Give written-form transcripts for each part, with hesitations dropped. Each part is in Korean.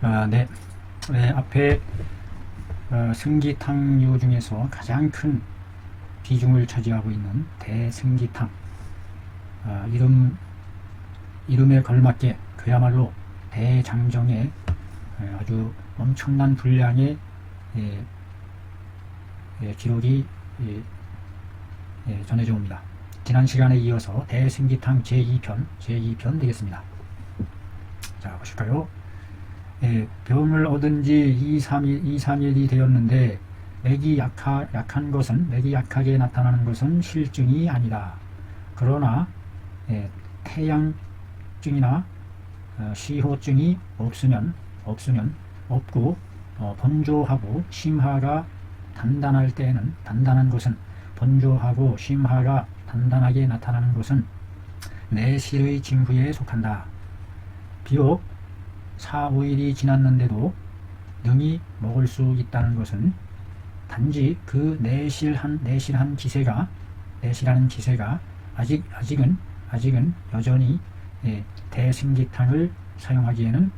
네. 앞에 승기탕류 중에서 가장 큰 비중을 차지하고 있는 대승기탕, 이름에 걸맞게 그야말로 대장정의 아주 엄청난 분량의 기록이 전해져 옵니다. 지난 시간에 이어서 대승기탕 제2편 되겠습니다. 자, 보실까요? 병을 얻은 지 2, 3일이 되었는데 맥이 맥이 약하게 나타나는 것은 실증이 아니다. 그러나 태양증이나 시호증이 없고 번조하고 심화가 단단한 것은 번조하고 심화가 단단하게 나타나는 것은 내실의 징후에 속한다. 비록 4, 5일이 지났는데도 능히 먹을 수 있다는 것은 단지 그 내실하는 기세가 아직은 여전히 대승기탕을 사용하기에는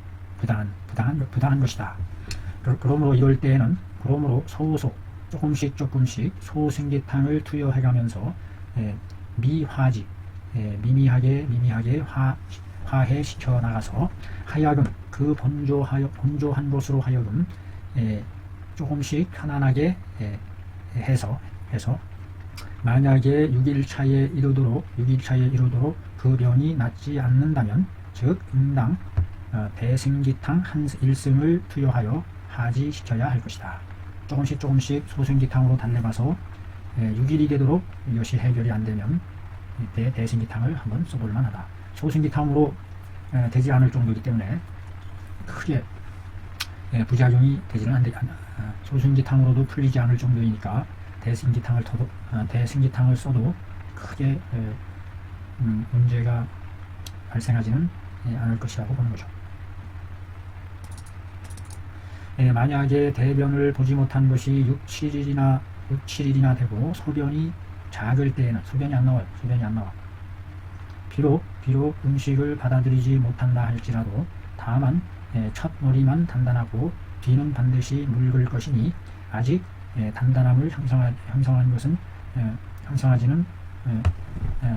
부당한 것이다. 그러므로 이럴 때에는 소소 조금씩 소승기탕을 투여해가면서 미미하게 화해시켜 나가서 하여금 그 번조한 것으로 하여금 조금씩 편안하게 해서 만약에 6일차에 이르도록 그 병이 낫지 않는다면 즉 응당 대승기탕 한 1승을 투여하여 하지시켜야 할 것이다. 조금씩 소승기탕으로 달래가서 6일이 되도록 이것이 해결이 안되면 이때 대승기탕을 한번 써볼 만하다. 소승기탕으로 되지 않을 정도이기 때문에 크게 부작용이 되지는 않는다. 소승기탕으로도 풀리지 않을 정도이니까 대승기탕을 써도 크게 문제가 발생하지는 않을 것이라고 보는 거죠. 만약에 대변을 보지 못한 것이 6, 7일이나 되고 소변이 작을 때에는 소변이 안 나와. 비록 음식을 받아들이지 못한다 할지라도 다만 첫 머리만 단단하고 뒤는 반드시 묽을 것이니 아직 단단함을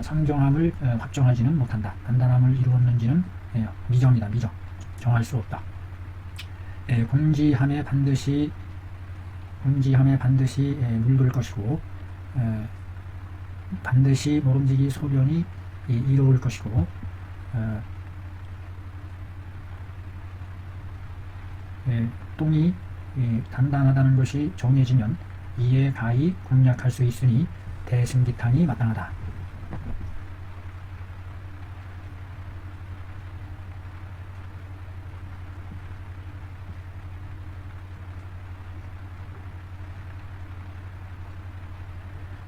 상정함을 확정하지는 못한다. 단단함을 이루었는지는 미정이다. 정할 수 없다. 공지함에 반드시 묽을 것이고 반드시 모름지기 소변이 이로울 것이고 똥이 단단하다는 것이 정해지면 이에 가히 공략할 수 있으니 대승기탕이 마땅하다.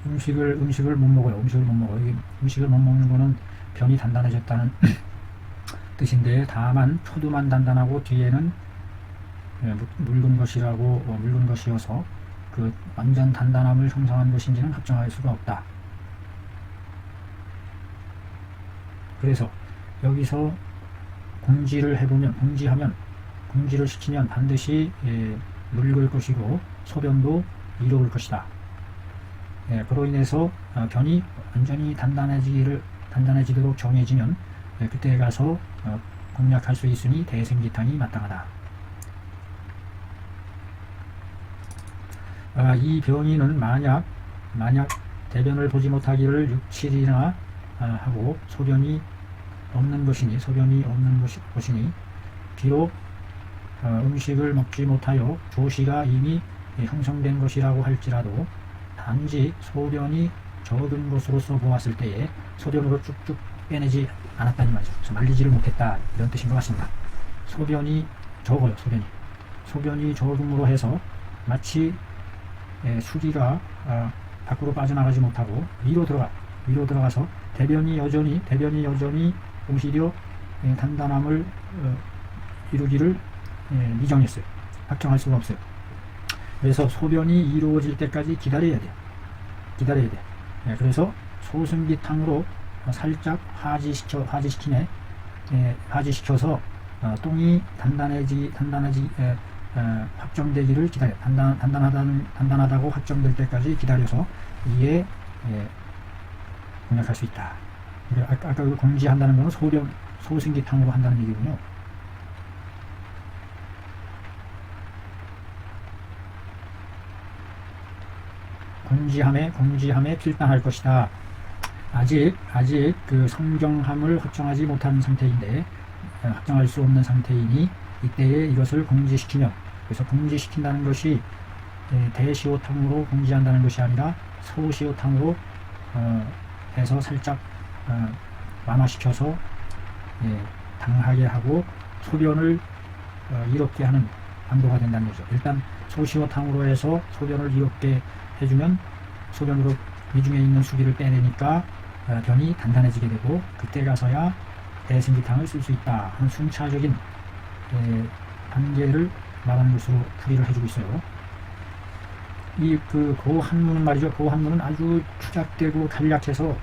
음식을 못 먹어요. 음식을 못 먹는 거는 변이 단단해졌다는 뜻인데 다만 초두만 단단하고 뒤에는 묽은 것이어서 그 완전 단단함을 형성한 것인지는 확정할 수가 없다. 그래서 여기서 공지를 시키면 반드시 묽을 것이고 소변도 이로울 것이다. 그로 인해서 변이 완전히 단단해지도록 정해지면 그때 가서 공략할 수 있으니 대승기탕이 마땅하다. 이 병인은 만약 대변을 보지 못하기를 6, 7일이나 하고 소변이 없는 것이니 비록 음식을 먹지 못하여 조시가 이미 형성된 것이라고 할지라도 단지 소변이 적은 것으로서 보았을 때에 소변으로 쭉쭉 빼내지 않았다는 말이죠. 그래서 말리지를 못했다 이런 뜻인 것 같습니다. 소변이 적어요. 소변이 적음으로 해서 마치 수기가 밖으로 빠져나가지 못하고 위로 들어가서 대변이 여전히 오히려 단단함을 이루기를 미정했어요. 확정할 수가 없어요. 그래서 소변이 이루어질 때까지 기다려야 돼. 그래서 소승기탕으로 살짝 화지시켜서 똥이 단단하지 확정되기를 기다려. 단단하다고 확정될 때까지 기다려서 이에 공략할 수 있다. 아까 그 공지한다는 것은 소승기탕으로 한다는 얘기군요. 공지함에 필당할 것이다. 아직 그 성경함을 확정하지 못한 상태인데, 확정할 수 없는 상태이니 이때에 이것을 공지시키면, 그래서 공지시킨다는 것이 대시오탕으로 공지한다는 것이 아니라 소시오탕으로 해서 살짝 완화시켜서 당하게 하고 소변을 이롭게 하는 방도가 된다는 거죠. 일단 소시오탕으로 해서 소변을 이롭게 해주면 소변으로 위중에 있는 수기를 빼내니까 변이 단단해지게 되고, 그때 가서야 대승기탕을 쓸 수 있다 하는 순차적인 단계를 말하는 것으로 풀이를 해주고 있어요. 그 한문은 말이죠. 그 한문은 아주 추잡되고 간략해서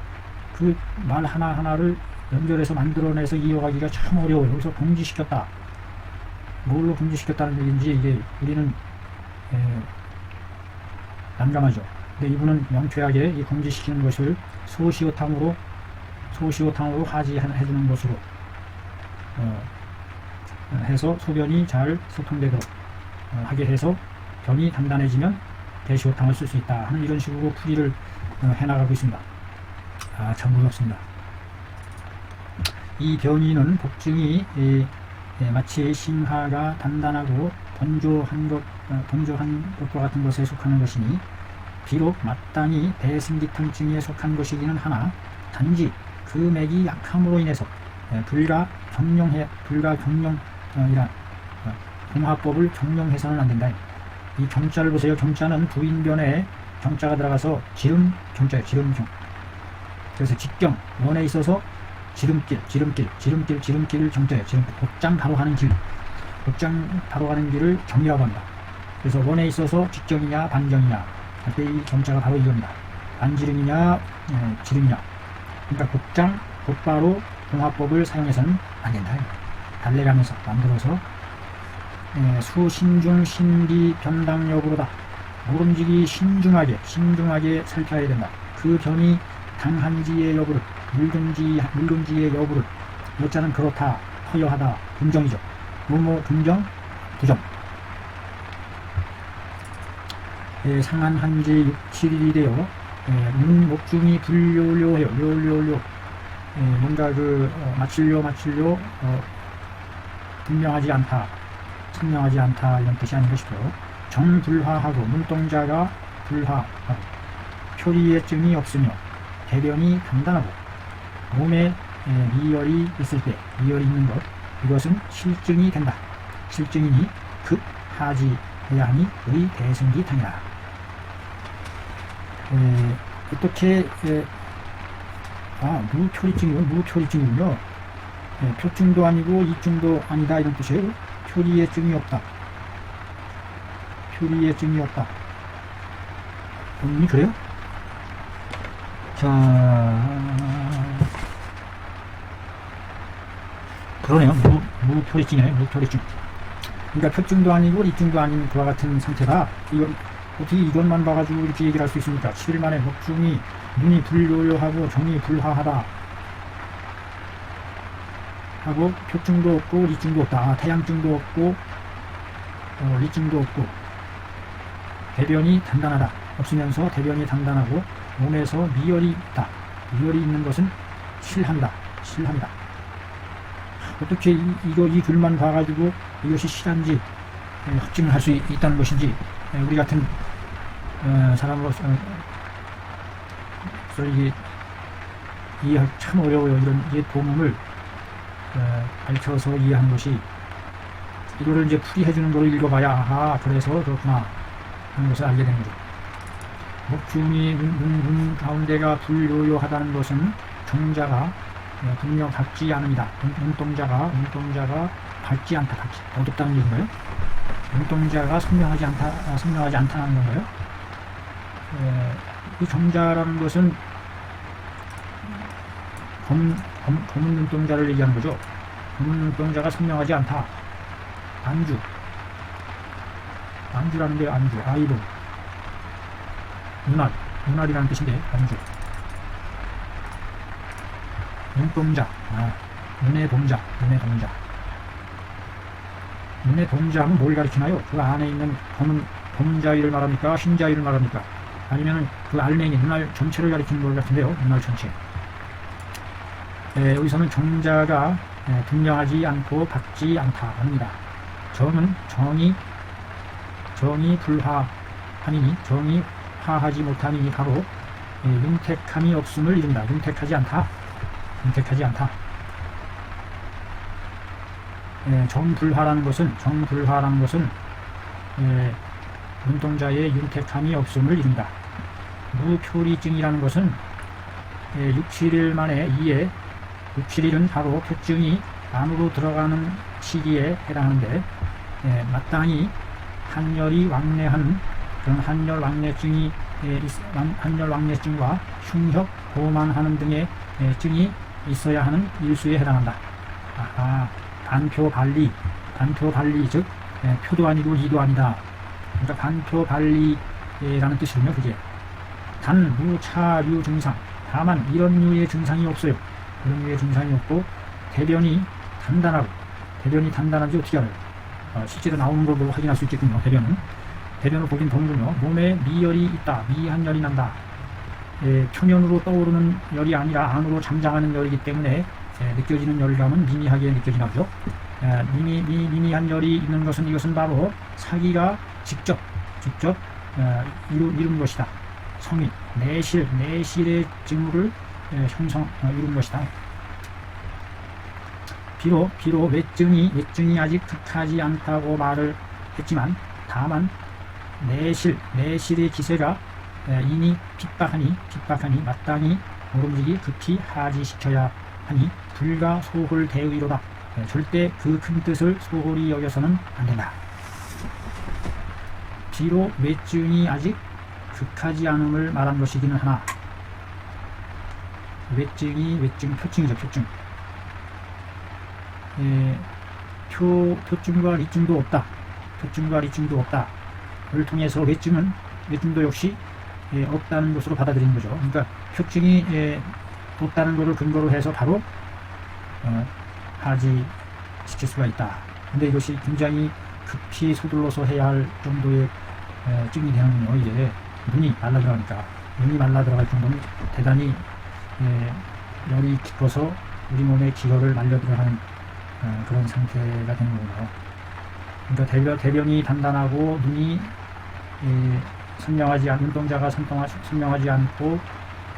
그 말 하나하나를 연결해서 만들어내서 이어가기가 참 어려워요. 그래서 공지시켰다. 뭘로 공지시켰다는 얘기인지 이게 우리는 난감하죠. 근데 이분은 명쾌하게 이 공지시키는 것을 소시오탕으로 하지해주는 것으로 해서 소변이 잘 소통되도록 하게 해서 변이 단단해지면 대시오탕을 쓸 수 있다 하는 이런 식으로 풀이를 해나가고 있습니다. 참 무섭습니다. 이 변이는 복증이 마치 심하가 단단하고 번조한 것과 같은 것에 속하는 것이니, 비록 마땅히 대승기탕증에 속한 것이기는 하나 단지 그 맥이 약함으로 인해서 불가 경령이란 공화법을 경령해서는 안 된다. 이 경자를 보세요. 경자는 부인변에 경자가 들어가서 경자예요. 지름경. 그래서 직경, 원에 있어서 지름길을 경자예요. 복장 바로 가는 길을 경이라고 합니다. 그래서 원에 있어서 직경이냐 반경이냐 할 때 이 경자가 바로 이겁니다. 반지름이냐 지름이냐. 그러니까 복장 곧바로 공화법을 사용해서는 안 된다. 달래가면서 만들어서 수신중 신기 변당 여부로다. 모름지기 신중하게 살펴야 된다. 그 변이 당한지의 여부를, 물건지의 여부를, 여자는 그렇다, 허여하다, 긍정이죠. 뭐뭐 긍정, 부정. 상한한지 6, 7일이 되어 목중이 불료료해요. 료료료. 뭔가 마칠료 분명하지 않다, 선명하지 않다 이런 뜻이 아닌가 싶어요. 정불화하고 눈동자가 불화하고 표리의 증이 없으며 대변이 단단하고 몸에 미열이 있을 때, 미열이 있는 것, 이것은 실증이 된다. 실증이니 급 하지해야 하니 의 대승기탕이라. 어떻게 무표리증이군요. 표증도 아니고 이증도 아니다 이런 뜻이에요. 표리의 증이 없다. 본인이 그래요? 자, 그러네요. 무표리증이네요. 무표리증. 그러니까 표증도 아니고 이증도 아닌 그와 같은 상태다. 어떻게 이것만 봐가지고 이렇게 얘기를 할 수 있습니까? 7일 만에 목중이 눈이 불료료하고 정이 불화하다 하고 표증도 없고 리증도 없다. 태양증도 없고 리증도 없고 대변이 단단하다. 없으면서 대변이 단단하고 몸에서 미열이 있다. 미열이 있는 것은 실합니다. 어떻게 이 글만 봐가지고 이것이 실한지 확증을 할 수 있다는 것인지, 우리 같은 사람으로서 이게 이해하기 참 어려워요. 이런 도문을 밝혀서 이해하는 것이, 이거를 이제 풀이해주는 거를 읽어봐야 아하 그래서 그렇구나 하는 것을 알게 되는 거죠. 목중이 눈 가운데가 불요요하다는 것은 정자가 분명 밝지 않음이다. 눈동자가 밝지 않다. 어둡다는 얘기인가요? 눈동자가 선명하지 않다는 건가요? 이 정자라는 것은 검은 눈동자를 얘기하는 거죠. 눈동자가 선명하지 않다. 안주. 안주라는 게 안주. 아이브. 눈알. 눈알이라는 뜻인데 안주. 눈동자. 눈의 동자. 눈의 동자. 눈의 동자는 뭘 가리키나요? 그 안에 있는 검은 동자위를 말합니까? 흰자위를 말합니까? 아니면 그 알맹이 눈알 전체를 가리키는 것 같은데요. 눈알 전체. 여기서는 정자가 분명하지 않고 밝지 않다 합니다. 정은 정이 불화함이니 정이 화하지 못함이니 바로 윤택함이 없음을 이룬다. 윤택하지 않다. 윤택하지 않다. 정불화라는 것은 눈동자의 윤택함이 없음을 이룬다. 무표리증이라는 것은 6, 7일 만에 6, 7일은 바로 표증이 안으로 들어가는 시기에 해당하는데 마땅히 한열이 왕래하는 그런 한열왕래증과 흉협, 고만하는 등의 증이 있어야 하는 일수에 해당한다. 반표발리, 즉 표도 아니고 이도 아니다. 그러니까 반표발리라는 뜻이군요. 그게 단, 무, 차, 류 증상, 다만 이런 류의 증상이 없어요. 이런 류의 증상이 없고 대변이 단단하지 어떻게 알아요? 실제로 나오는 걸 보고 확인할 수 있겠군요. 대변을 보긴 보는군요. 몸에 미열이 있다. 미한 열이 난다. 표면으로 떠오르는 열이 아니라 안으로 잠잠하는 열이기 때문에 느껴지는 열감은 미미하게 느껴지나 보죠. 미미한 열이 있는 것은 이것은 바로 사기가 직접 이룬 것이다. 성인, 내실의 징후를 이룬 것이다. 비록 외증이 아직 극하지 않다고 말을 했지만 다만 내실의 기세가 이미 핍박하니 마땅히 모름지기 급히 하지시켜야 하니 불가 소홀 대의로다. 절대 그 큰 뜻을 소홀히 여겨서는 안 된다. 비록 외증이 아직 극하지 않음을 말한 것이기는 하나 표증이죠. 표증과 리증도 없다. 를 통해서 외증도 역시 없다는 것으로 받아들이는 거죠. 그러니까 표증이 없다는 것을 근거로 해서 바로 하지시킬 수가 있다. 근데 이것이 굉장히 급히 서둘러서 해야 할 정도의 증이 되는군요. 이제 눈이 말라 들어갈 정도는 대단히 열이 깊어서 우리 몸의 기혈을 말려 들어가는 그런 상태가 되는 거군요. 그러니까 대변이 단단하고 눈이 눈동자가 선명하지 않고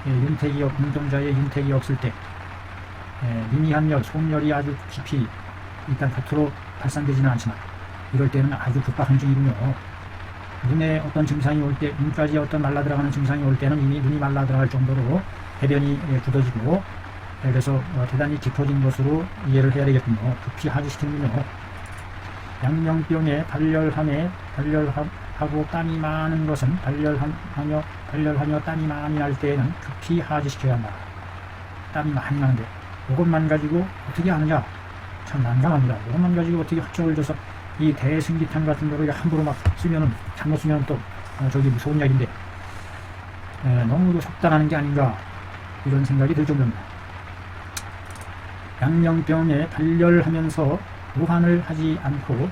눈동자에 윤택이 없을 때 미미한 열, 속열이 아주 깊이 일단 겉으로 발산되지는 않지만 이럴 때는 아주 급박한 증이군요. 눈에 어떤 증상이 올 때, 눈까지 어떤 말라 들어가는 증상이 올 때는 이미 눈이 말라 들어갈 정도로 대변이 굳어지고 그래서 대단히 깊어진 것으로 이해를 해야 되겠군요. 급히 하지시키는군요. 양명병에 발열하고 땀이 많은 것은 발열하며 땀이 많이 날 때에는 급히 하지시켜야 한다. 땀이 많이 나는데 이것만 가지고 어떻게 하느냐? 참 난감합니다. 이것만 가지고 어떻게 확정을 줘서 이 대승기탕 같은 거를 함부로 막 잘못 쓰면 또 저기 무서운 약인데 너무 속단하는 게 아닌가 이런 생각이 들 정도입니다. 양명병에 발열하면서 모환을 하지 않고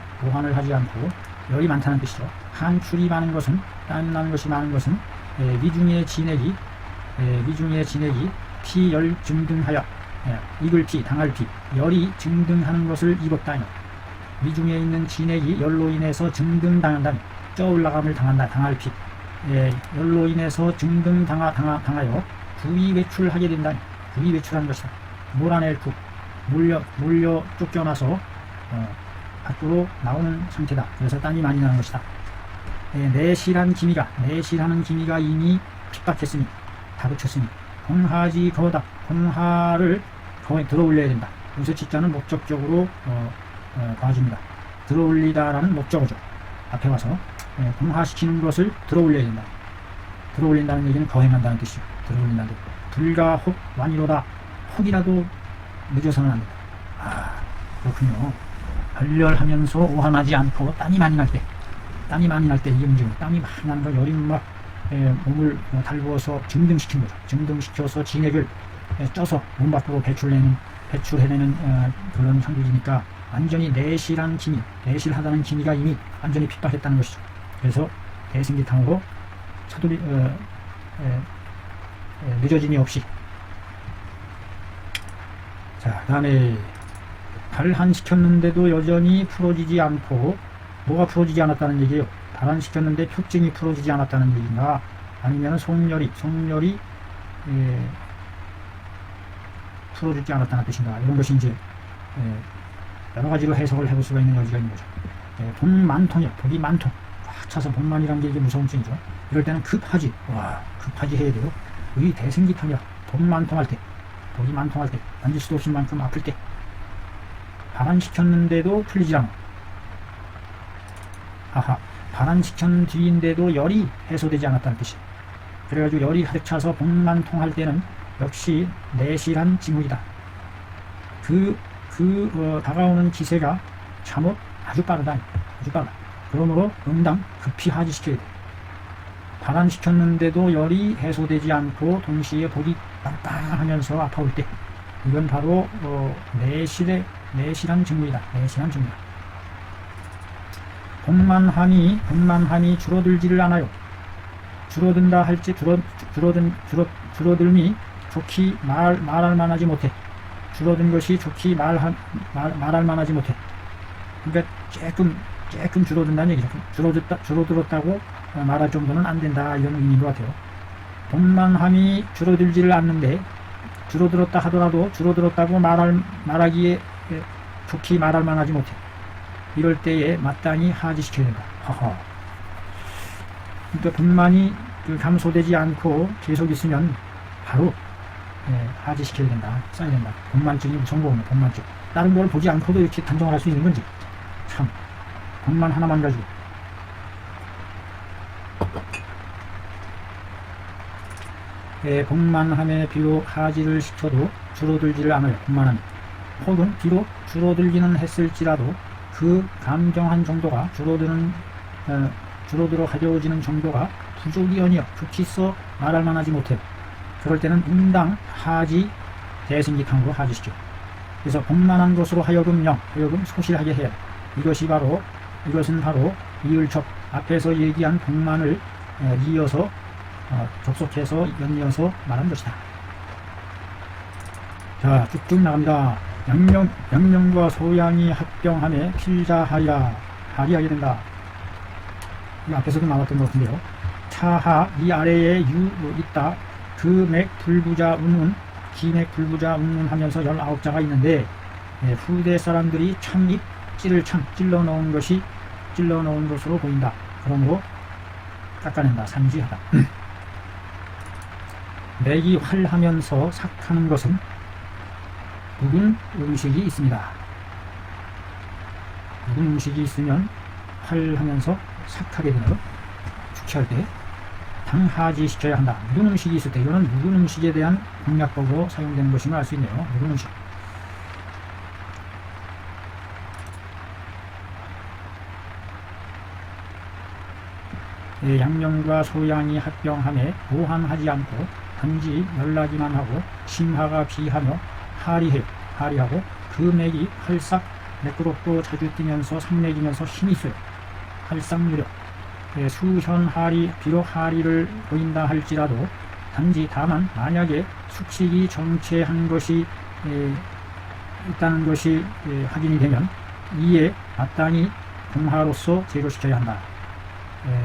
열이 많다는 뜻이죠. 한출이 많은 것은 땀 나는 것이 많은 것은 미중의 진액이 피열 증등하여 익을 피, 당할 피, 열이 증등하는 것을 입었다니 미중에 있는 진액이 열로 인해서 증등당한다니 쪄올라감을 당할 피, 열로 인해서 증등당하여 부위 외출하게 된다니 부위 외출하는 것이다. 몰아낼 국, 몰려 쫓겨나서 밖으로 나오는 상태다. 그래서 땀이 많이 나는 것이다. 내실하는 기미가 이미 핍박했으니 다그쳤으니 공하지 거다. 공하를 들어올려야 된다. 여기서 지자는 목적적으로 봐줍니다. 들어올리다라는 목적어죠. 앞에 와서 공하시키는 것을 들어올려야 된다. 들어올린다는 얘기는 거행한다는 뜻이죠. 들어올린다는 뜻. 불가 혹 완이로다. 혹이라도 늦어서는 안 된다. 그렇군요. 발열하면서 오한하지 않고 땀이 많이 날 때, 이게 문제고, 땀이 많이 나는 거, 열이 막 몸을 달구어서 증등시킨 거죠. 증등시켜서 진액을 쪄서 몸 밖으로 배출해내는 그런 상태이니까 완전히 내실하다는 기미가 이미 완전히 핍박했다는 것이죠. 그래서 대승기탕으로 차돌이 늦어짐이 없이. 자, 그 다음에 발한시켰는데도 여전히 풀어지지 않고, 뭐가 풀어지지 않았다는 얘기예요? 발한시켰는데 표증이 풀어지지 않았다는 얘기인가, 아니면 속열이 풀어지지 않았다는 뜻인가, 이런 것이 이제 여러 가지로 해석을 해볼 수가 있는 여지가 있는 거죠. 복만통이요. 복이 만통. 꽉 차서 복만이라는 게 이게 무서운 증이죠. 이럴 때는 급하지 해야 돼요. 의 대승기탕이야. 복만통할 때, 복이 만통할 때, 만질 수도 없을 만큼 아플 때, 발한시켰는데도 풀리지 않아. 발한시킨 뒤인데도 열이 해소되지 않았다는 뜻이. 그래가지고 열이 가득 차서 복만통할 때는 역시 내실한 징후이다. 다가오는 기세가 참으로 아주 빠르다. 그러므로 응당 급히 하지시켜야 돼. 발한시켰는데도 열이 해소되지 않고 동시에 복이 빵빵하면서 아파올 때, 이건 바로 내실한 징후이다. 복만함이 줄어들지를 않아요. 줄어든다 할지 줄어들미 좋게 말할 만하지 못해. 줄어든 것이 좋게 말할 만하지 못해. 그러니까 조금 줄어든다는 얘기죠. 줄어들었다고 말할 정도는 안 된다, 이런 의미인 것 같아요. 복만함이 줄어들지를 않는데, 줄어들었다 하더라도 줄어들었다고 말하기에 좋게 말할 만하지 못해. 이럴 때에 마땅히 하지시켜야 된다. 그러니까 복만이 감소되지 않고 계속 있으면 바로 하지시켜야 된다. 써야 된다. 복만증이 무서운 거군요. 복만증. 다른 걸 보지 않고도 이렇게 단정을 할 수 있는 건지, 참, 복만 하나만 가지고. 복만함에 비록 하지를 시켜도 줄어들지를 않아요. 복만함이. 혹은 비록 줄어들기는 했을지라도 그 감정한 정도가 줄어들어 가벼워지는 정도가 부족이 아니여 극히 써 말할 만하지 못해요. 그럴 때는 응당 하지 대승기탕으로 하지시켜. 그래서 복만한 것으로 하여금 소실하게 해야 돼. 이것은 바로 이을첩, 앞에서 얘기한 복만을 이어서 접속해서 연이어서 말한 것이다. 자, 쭉쭉 나갑니다. 양령과 소양이 합병함에 필자하리라. 하리하게 된다. 이 앞에서도 나왔던 것 같은데요. 차하 이 아래에 있다. 금액 불부자 운운, 기맥 불부자 운운 하면서 19자가 있는데, 후대 사람들이 참입질을 찔러 넣은 것으로 보인다. 그러므로 깎아낸다. 삼지하다. 맥이 활하면서 삭하는 것은 묵은 음식이 있습니다. 묵은 음식이 있으면 활하면서 삭하게 되는 것, 축취할 때 당하지 시켜야 한다. 묵은 음식이 있을 때, 이거는 묵은 음식에 대한 공략법으로 사용되는 것임을 알 수 있네요. 묵은 음식. 양령과 소양이 합병함에 보함하지 않고 단지 열나기만 하고 심하가 비하며 하리하고 그 맥이 활싹 매끄럽고 자주 뛰면서 상맥이면서 힘이 있어요. 활싹무력. 수현하리, 비록 하리를 보인다 할지라도 단지 다만 만약에 숙식이 정체한 것이 있다는 것이 확인이 되면 이에 마땅히 공하로서 제거시켜야 한다.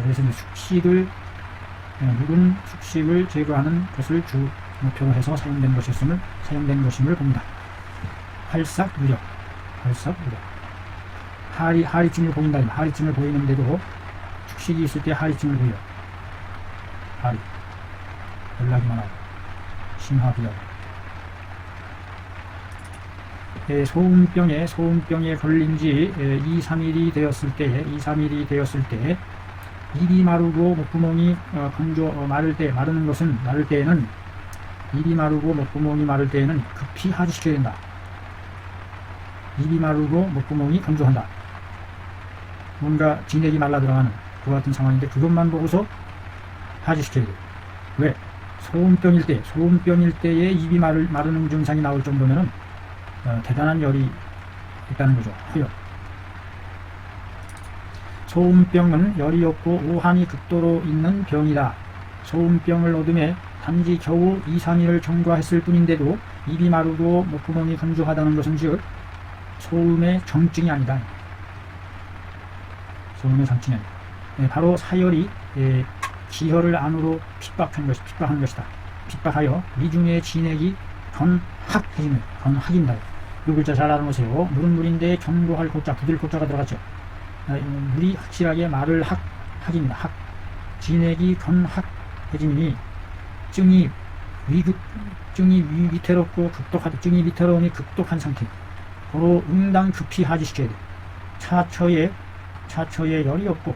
그래서 숙식을 묵은 숙식을 제거하는 것을 주 목표로 해서 사용된 것임을 봅니다. 활싹무력. 하리증을 보인다. 하리증을 보이는데도 축식이 있을 때 하리증을 보여. 하리. 연락이만 하고. 심하비하고. 소음병에 걸린 지 2-3일이 되었을 때 입이 마르고 목구멍이 마를 때에는 입이 마르고 목구멍이 마를 때에는 급히 하지시켜야 된다. 입이 마르고 목구멍이 건조한다. 뭔가 진액이 말라 들어가는 그와 같은 상황인데 그것만 보고서 하지시켜야 돼요. 왜? 소음병일 때에 입이 마르는 증상이 나올 정도면은 대단한 열이 있다는 거죠. 하여 소음병은 열이 없고 오한이 극도로 있는 병이다. 소음병을 얻음에 단지 겨우 2, 3일을 경과했을 뿐인데도 입이 마르고 목구멍이 건조하다는 것은 즉 소음의 정증이 아니다. 소음의 정증이 아니다. 바로 사열이 기혈을 안으로 핍박하는 것이다. 핍박하여 위중의 진액이 건학입니다. 이 글자 잘 알아놓으세요. 물은 물인데 경고할 고자, 부들 고자가 들어갔죠. 물이 확실하게 말을 학입니다. 학. 진액이 건학해지니 증이 위태롭고 극독하다. 증이 위태로우니 극독한 상태. 고로 응당 급히 하지시켜야 돼. 차처에 열이 없고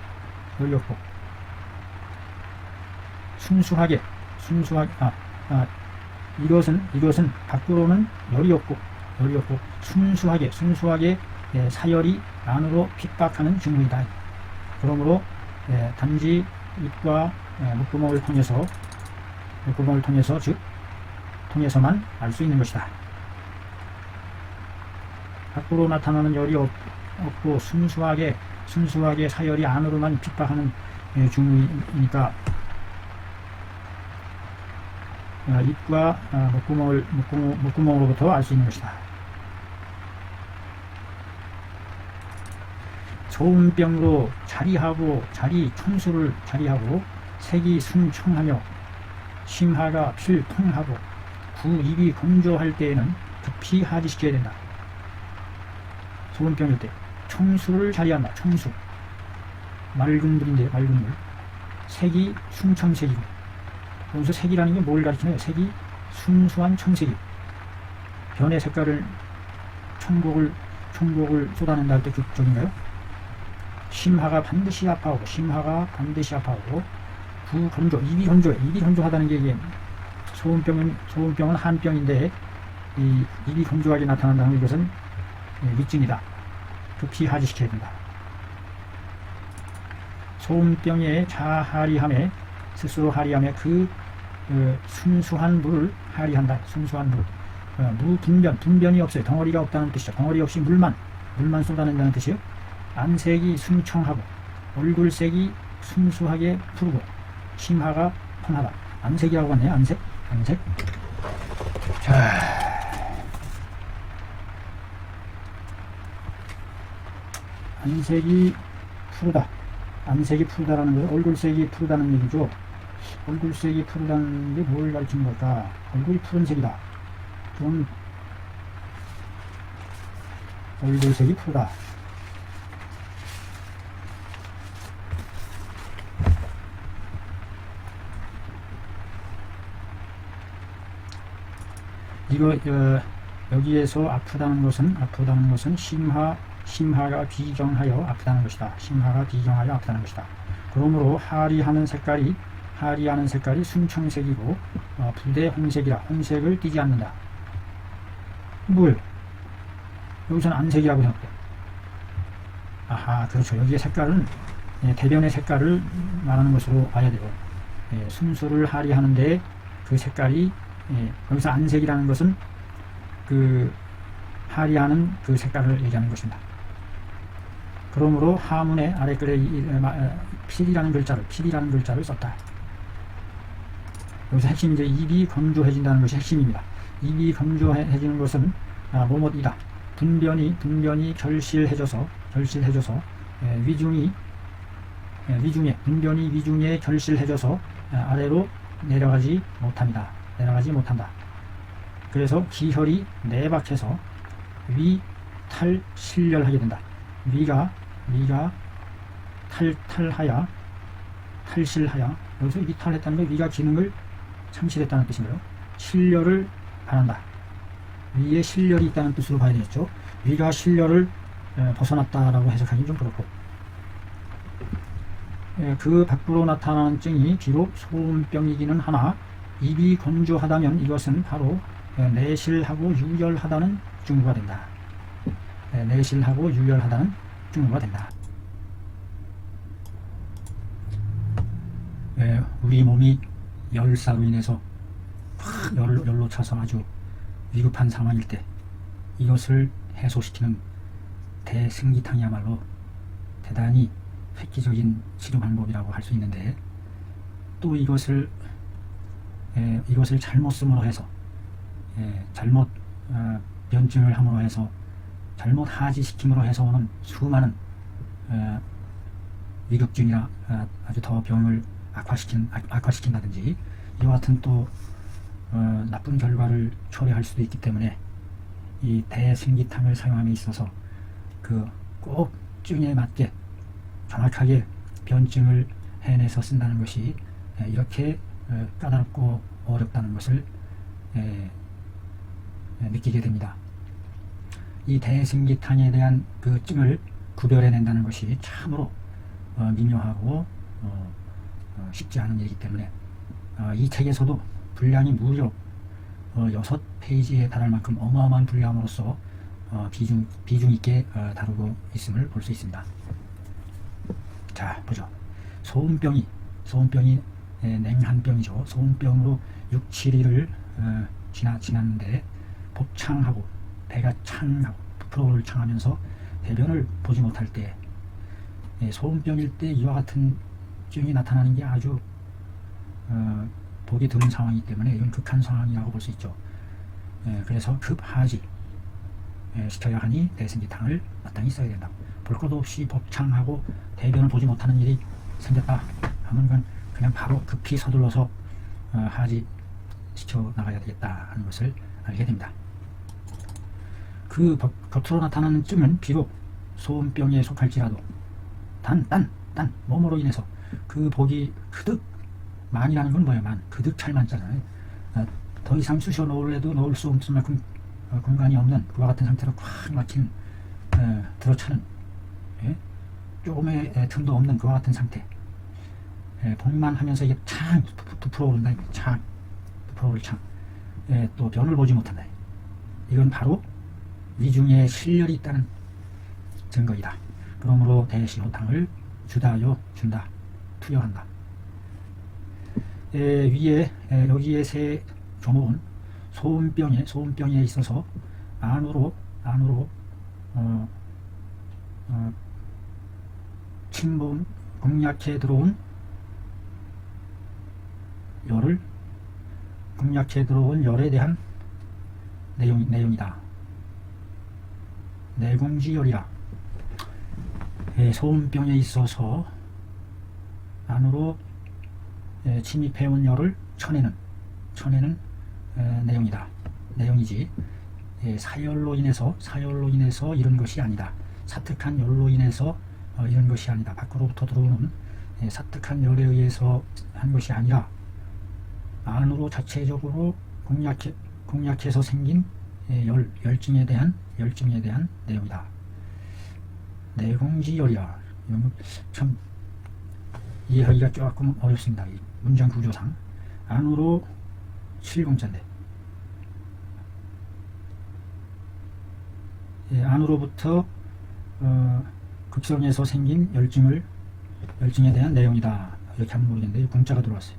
순수하게 이것은 밖으로는 열이 없고 순수하게 사열이 안으로 핍박하는 증후이다. 그러므로 단지 입과 목구멍을 통해서만 알 수 있는 것이다. 밖으로 나타나는 열이 없고 순수하게 사열이 안으로만 핍박하는 증후이니까 입과 목구멍으로부터 알 수 있는 것이다. 소음병으로 천수를 자리하고 색이 순청하며 심하가 필통하고 입이 건조할 때에는 급히 하지시켜야 된다. 소음병일 때 청수를 자리한다. 청수 맑은 물인데 맑은 물. 색이 순청색이고 여기서 색이라는 게 뭘 가리키나요? 색이 순수한 청색이 변의 색깔을 청곡을 쏟아낸다 할 때 그 쪽인가요? 심하가 반드시 아파하고 부건조 입이 건조하다는 게 이게 소음병은 한병인데 이 입이 건조하게 나타난다는 이것은 위증이다. 급히 하지시켜야 된다. 소음병의 자하리함에 스스로 하리함에 순수한 물을 하리한다. 순수한 물. 분변이 없어요. 덩어리가 없다는 뜻이죠. 덩어리 없이 물만 쏟아낸다는 뜻이에요. 안색이 순청하고 얼굴색이 순수하게 푸르고 심하가 펀하다. 안색이라고 하네요. 안색. 자, 안색이 푸르다라는 것은 얼굴색이 푸르다는 얘기죠. 얼굴색이 푸르다는 게 뭘 가르치는 걸까? 얼굴이 푸른색이다. 좀 얼굴색이 푸르다. 여기에서 아프다는 것은 심하가 비경하여 아프다는 것이다. 그러므로 하리하는 색깔이 순청색이고 부대 홍색이라 홍색을 띠지 않는다. 뭐예요? 여기서는 안색이라고 생각해요. 아하, 그렇죠. 여기에 색깔은 대변의 색깔을 말하는 것으로 봐야 되고 순수를 하리하는데 그 색깔이 여기서 안색이라는 것은 그 하리하는 그 색깔을 얘기하는 것입니다. 그러므로 하문의 아래글에 필이라는 글자를 썼다. 여기서 핵심이 이제 입이 건조해진다는 것이 핵심입니다. 입이 건조해지는 것은 뭐뭐이다. 분변이 결실해져서 위중에 결실해져서 아래로 내려가지 못한다. 그래서 기혈이 내박해서 탈실렬하게 된다. 위가 탈실하여 여기서 위탈했다는 게 위가 기능을 상실했다는 뜻인가요? 실렬을 바란다. 위에 실렬이 있다는 뜻으로 봐야 되겠죠. 위가 실렬을 벗어났다라고 해석하기 좀 그렇고 그 밖으로 나타나는 증이 비록 소음병이기는 하나 입이 건조하다면 이것은 바로 내실하고 유열하다는 증후가 된다. 내실하고 유혈하다는 증거가 된다. 우리 몸이 열사로 인해서 열로 차서 아주 위급한 상황일 때 이것을 해소시키는 대승기탕이야말로 대단히 획기적인 치료 방법이라고 할 수 있는데, 또 이것을 잘못 쓰므로 해서 잘못 변증을 함으로 해서 잘못 하지시킴으로 해서 오는 수많은 위급증이나 아주 더 병을 악화시킨다든지 이와 같은 또 나쁜 결과를 초래할 수도 있기 때문에 이 대승기탕을 사용함에 있어서 꼭 증에 맞게 정확하게 변증을 해내서 쓴다는 것이 이렇게 까다롭고 어렵다는 것을 느끼게 됩니다. 이 대승기탕에 대한 그 증을 구별해낸다는 것이 참으로 미묘하고 쉽지 않은 일이기 때문에 이 책에서도 분량이 무려 6페이지에 달할 만큼 어마어마한 분량으로서 비중 있게 다루고 있음을 볼 수 있습니다. 자, 보죠. 소음병이 냉한 병이죠. 소음병으로 6, 7일을 지났는데 복창하고 배가 창하고 부풀어오를 창하면서 대변을 보지 못할 때, 소음병일 때 이와 같은 증이 나타나는 게 아주 보기 드문 상황이기 때문에 이건 극한 상황이라고 볼 수 있죠. 그래서 급하지 시켜야 하니 대승기탕을 마땅히 써야 된다. 볼 것도 없이 복창하고 대변을 보지 못하는 일이 생겼다 하면 그냥 바로 급히 서둘러서 하지 시켜 나가야 되겠다 하는 것을 알게 됩니다. 그 겉으로 나타나는 증은 비록 소음병에 속할지라도 단 몸으로 인해서 그 복이 그득, 만이라는 건 뭐예요? 그득 찰만잖아요. 더 이상 쑤셔 놓으려도 놓을 수 없을 만큼 공간이 없는 그와 같은 상태로 꽉 막힌 들어차는 조금의 틈도 없는 그와 같은 상태, 복만 하면서 이게 창 부풀어오른다. 부풀어오를 창, 또 변을 보지 못한다. 이건 바로 위중에 실열이 있다는 증거이다. 그러므로 대시호탕을 준다, 투여한다. 위에 여기에 세 조목은 소음병에 있어서 안으로 침범 공략해 들어온 열에 대한 내용이다. 내공지열이라. 소음병에 있어서 안으로 침입해온 열을 쳐내는 내용이지, 사열로 인해서 이런 것이 아니다. 사특한 열로 인해서 이런 것이 아니다. 밖으로부터 들어오는 사특한 열에 의해서 한 것이 아니라 안으로 자체적으로 공략해서 생긴 열증에 대한 내용이다. 내공지열이야. 이건 참 이해하기가 조금 어렵습니다. 이 문장 구조상. 안으로 7공자인데 안으로부터 극성에서 생긴 열증에 대한 내용이다. 이렇게 하면 모르겠는데 공자가 들어왔어요.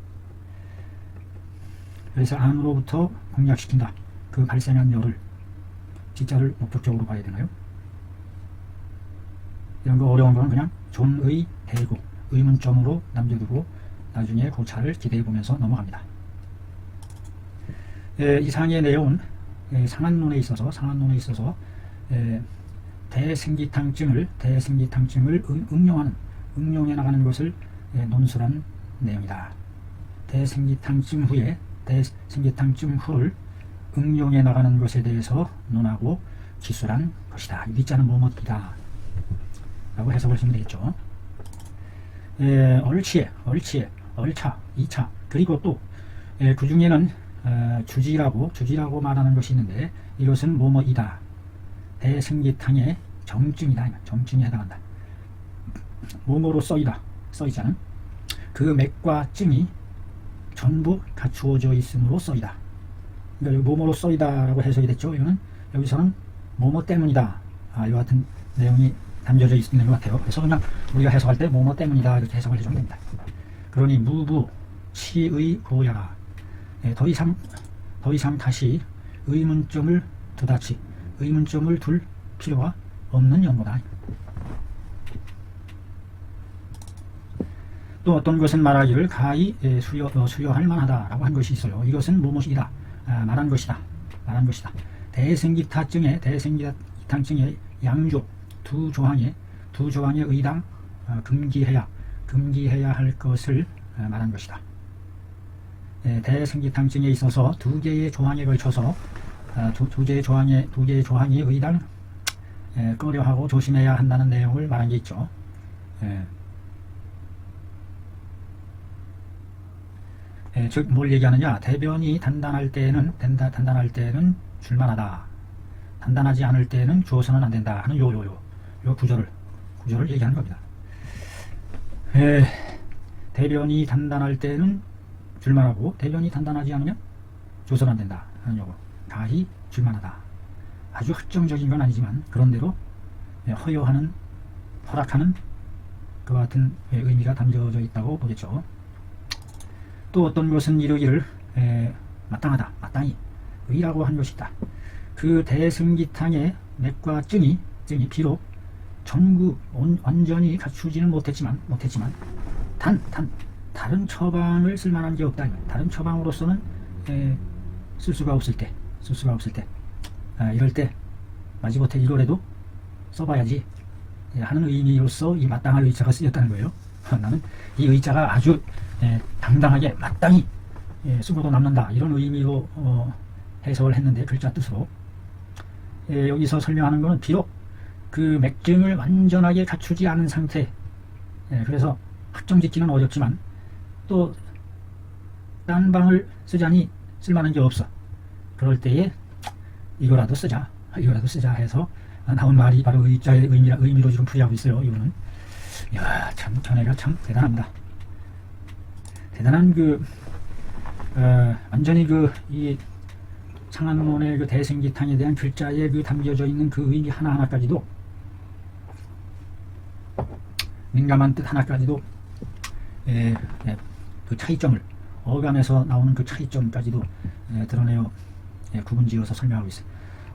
그래서 안으로부터 공략시킨다. 그 발생한 열을, 진짜를 목적적으로 봐야 되나요? 이런 거 어려운 거는 그냥 존의 대고 의문점으로 남겨두고 나중에 고찰을 기대해 보면서 넘어갑니다. 이상의 내용은 상한론에 있어서 대승기탕증을 응용해 나가는 것을 논술한 내용이다. 대승기탕증 후를 응용해 나가는 것에 대해서 논하고 기술한 것이다. 위자는 뭐뭐이다 라고 해석을 하시면 되겠죠. 얼차, 2차, 그리고 또 그 중에는 주지라고 말하는 것이 있는데 이것은 뭐뭐이다. 대승기탕의 정증이다. 정증에 해당한다. 뭐뭐로 써있잖아. 그 맥과 증이 전부 갖추어져 있으므로 써이다. 그러니까 뭐뭐로 써이다라고 해석이 됐죠. 이거는 여기서는 뭐뭐 때문이다 이와 같은 내용이 담겨져 있는 것 같아요. 그래서 그냥 우리가 해석할 때 뭐뭐 때문이다 이렇게 해석을 해주면 됩니다. 그러니 무부 치의 고야. 더 이상 다시 의문점을 둘 필요가 없는 연고다. 또 어떤 것은 말하기를 가히 수여할 만하다라고 한 것이 있어요. 이것은 무엇이다 말한 것이다. 대생기탕증의 양조 두 조항의 의당 금기해야 할 것을 말한 것이다. 대생기탕증에 있어서 두 개의 조항에 걸쳐서 두 개의 조항이 의당 꺼려하고 조심해야 한다는 내용을 말한 게 있죠. 즉 뭘 얘기하느냐, 대변이 단단할 때는 줄만하다, 단단하지 않을 때는 주어서는 안 된다 하는 요 구조를 얘기하는 겁니다. 대변이 단단할 때는 줄만하고 대변이 단단하지 않으면 주어서는 안 된다 하는 요거. 가히 줄만하다. 아주 확정적인 건 아니지만 그런대로 허락하는 그와 같은 의미가 담겨져 있다고 보겠죠. 또 어떤 것은 이르기를 마땅히 의라고 한 것이다. 그 대승기탕의 맥과 증이 비록 완전히 갖추지는 못했지만 다른 처방을 쓸 만한 게 없다. 다른 처방으로서는 쓸 수가 없을 때 이럴 때 마지못해 이거라도 써봐야지 하는 의미로서 이 마땅할 의자가 쓰였다는 거예요. 나는 이 의자가 아주 당당하게 마땅히 쓰고도 남는다 이런 의미로 해석을 했는데, 글자 뜻으로 여기서 설명하는 것은 비록 그 맥증을 완전하게 갖추지 않은 상태, 그래서 확정짓기는 어렵지만 또 딴 방을 쓰자니 쓸만한 게 없어. 그럴 때에 이거라도 쓰자 해서 나온 말이 바로 의자의 의미로 지금 풀이하고 있어요. 이거는 참 견해가 참 대단합니다. 대단한 완전히 이 창안론의 그 대생기탕에 대한 글자에 담겨져 있는 그 의미 하나하나까지도, 민감한 뜻 하나까지도 그 차이점을, 어감에서 나오는 그 차이점까지도 드러내어 구분지어서 설명하고 있어요.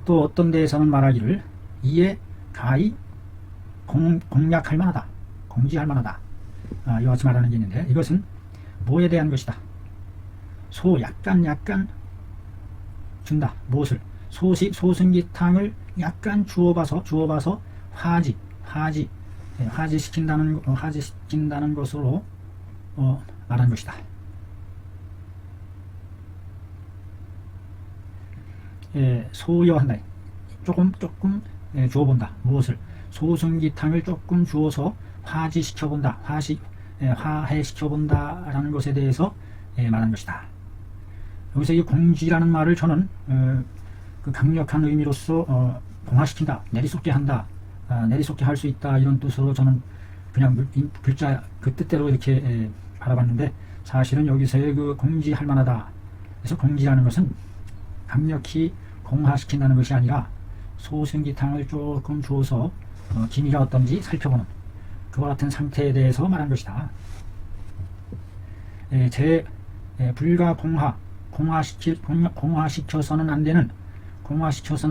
또 어떤 데에서는 말하기를 이에 가히 공략할 만하다, 공지할 만하다, 이와 같이 말하는 게 있는데, 이것은 뭐에 대한 것이다. 약간 준다. 무엇을? 소승기탕을 약간 주어봐서 화지시킨다는 것으로 말한 것이다. 소여한다. 조금 주어본다. 무엇을? 소승기탕을 조금 주어서 화해시켜본다 라는 것에 대해서 말한 것이다. 여기서 이 공지라는 말을 저는 그 강력한 의미로서 봉화시킨다, 내리쏟게 한다, 내리쏟게 할 수 있다 이런 뜻으로 저는 그냥 글자 그 뜻대로 이렇게 바라봤는데, 사실은 여기서의 그 공지할 만하다, 그래서 공지라는 것은 강력히 공화시킨다는 것이 아니라 소승기탕을 조금 주어서 기미가 어떤지 살펴보는 그와 같은 상태에 대해서 말한 것이다. 불가 공화시켜서는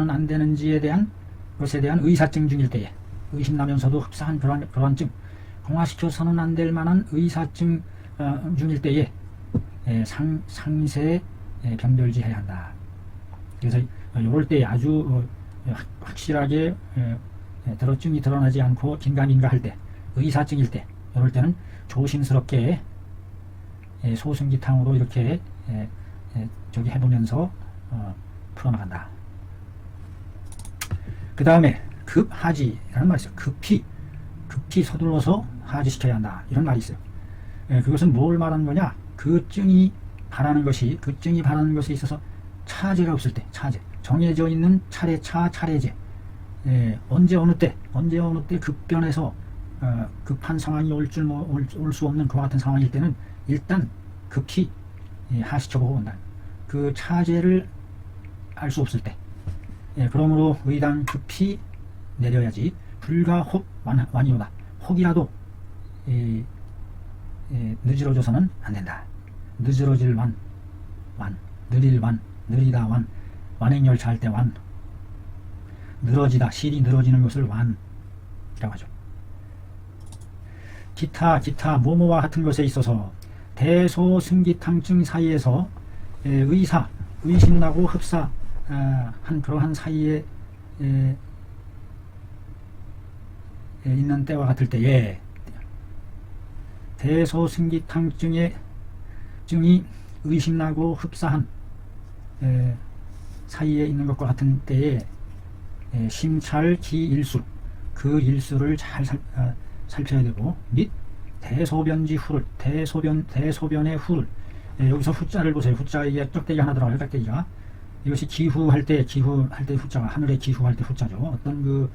안 되는지에 대한 것에 대한 의사증 중일 때에, 의심나면서도 흡사한 그러한 증, 공화시켜서는 안 될 만한 의사증 중일 때에 상세에 변별지해야 한다. 그래서 이럴 때 아주 확실하게 증이 드러나지 않고 긴가민가 할 때, 의사증일 때, 이럴 때는 조심스럽게 소승기탕으로 이렇게 해보면서 풀어나간다. 그 다음에 급하지라는 말이 있어요. 급히 서둘러서 하지시켜야 한다 이런 말이 있어요. 그것은 뭘 말하는 거냐, 그 증이 바라는 것에 있어서 차제가 없을 때, 정해져 있는 차례제, 언제 어느 때 급변해서 급한 상황이 올 수 없는 그와 같은 상황일 때는 일단 급히 하시켜보고 온다. 그 차제를 알 수 없을 때, 그러므로 의당 급히 내려야지. 불가 혹 완이로다. 혹이라도 늦어져서는 안 된다. 늦어질 완, 느릴 완, 느리다 완, 완행열차 할 때 완, 늘어지다, 실이 늘어지는 것을 완이라고 하죠. 기타 뭐뭐와 같은 것에 있어서 대소승기탕증 사이에서 의심나고 흡사한 그러한 사이에 있는 때와 같을 때에 대소승기탕증이 의심나고 흡사한 사이에 있는 것과 같은 때에 심찰 기일수, 그 일수를 잘 살펴야 되고, 및 대소변지 후를, 대소변의 후를, 여기서 후자를 보세요. 후자 이게 짝대기 하나 들어가요. 짝대기가 이것이 기후할 때 후자가 하늘에 기후할 때 후자죠. 어떤 그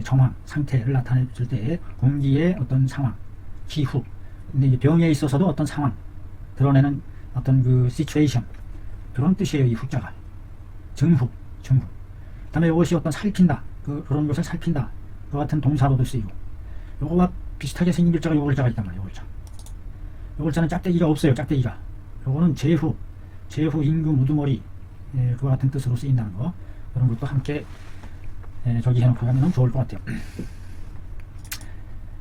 정황 상태를 나타내줄 때 공기의 어떤 상황, 기후. 근데 병에 있어서도 어떤 상황 드러내는 어떤 그 시츄에이션, 그런 뜻이에요. 이 후자가 증후. 그다음에 이것이 어떤 살핀다, 그런 것을 살핀다, 그 같은 동사로도 쓰이고, 요거와 비슷하게 생긴 글자가 요 글자가 있단 말이에요. 요 글자는 짝대기가 없어요. 짝대기가. 요거는 제후 임금 우두머리, 그와 같은 뜻으로 쓰인다는 거, 이런 것도 함께 저기 해놓고 가면 좋을 것 같아요.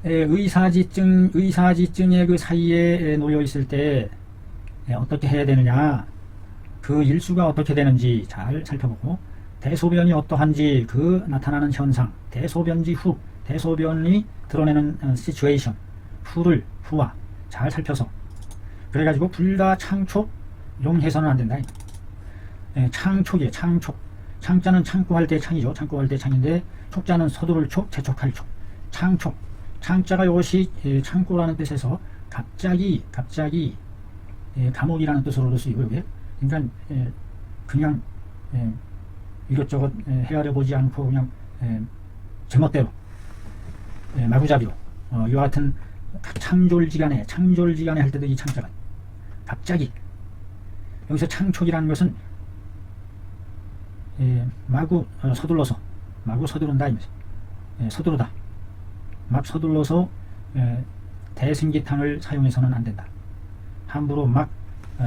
의사지증의 그 사이에 놓여 있을 때 어떻게 해야 되느냐, 그 일수가 어떻게 되는지 잘 살펴보고, 대소변이 어떠한지, 그 나타나는 현상, 대소변지 후, 대소변이 드러내는 시츄에이션, 후와 잘 살펴서, 그래가지고 불가 창촉 용해서는 안 된다. 창촉이에요. 창자는 창고할 때 창이죠. 창고할 때 창인데, 촉자는 서두를 촉, 재촉할 촉. 창촉. 창자가 이것이 창고라는 뜻에서 갑자기 감옥이라는 뜻으로도 쓰이고, 이게 그러니까 그냥 이것저것 헤아려 보지 않고 그냥 제멋대로 마구잡이로 이와 같은 창졸지간에 할 때도 이 창자가 갑자기, 여기서 창촉이라는 것은 마구 서두른다 이면서 서두르다, 막 서둘러서 대승기탕을 사용해서는 안 된다. 함부로 막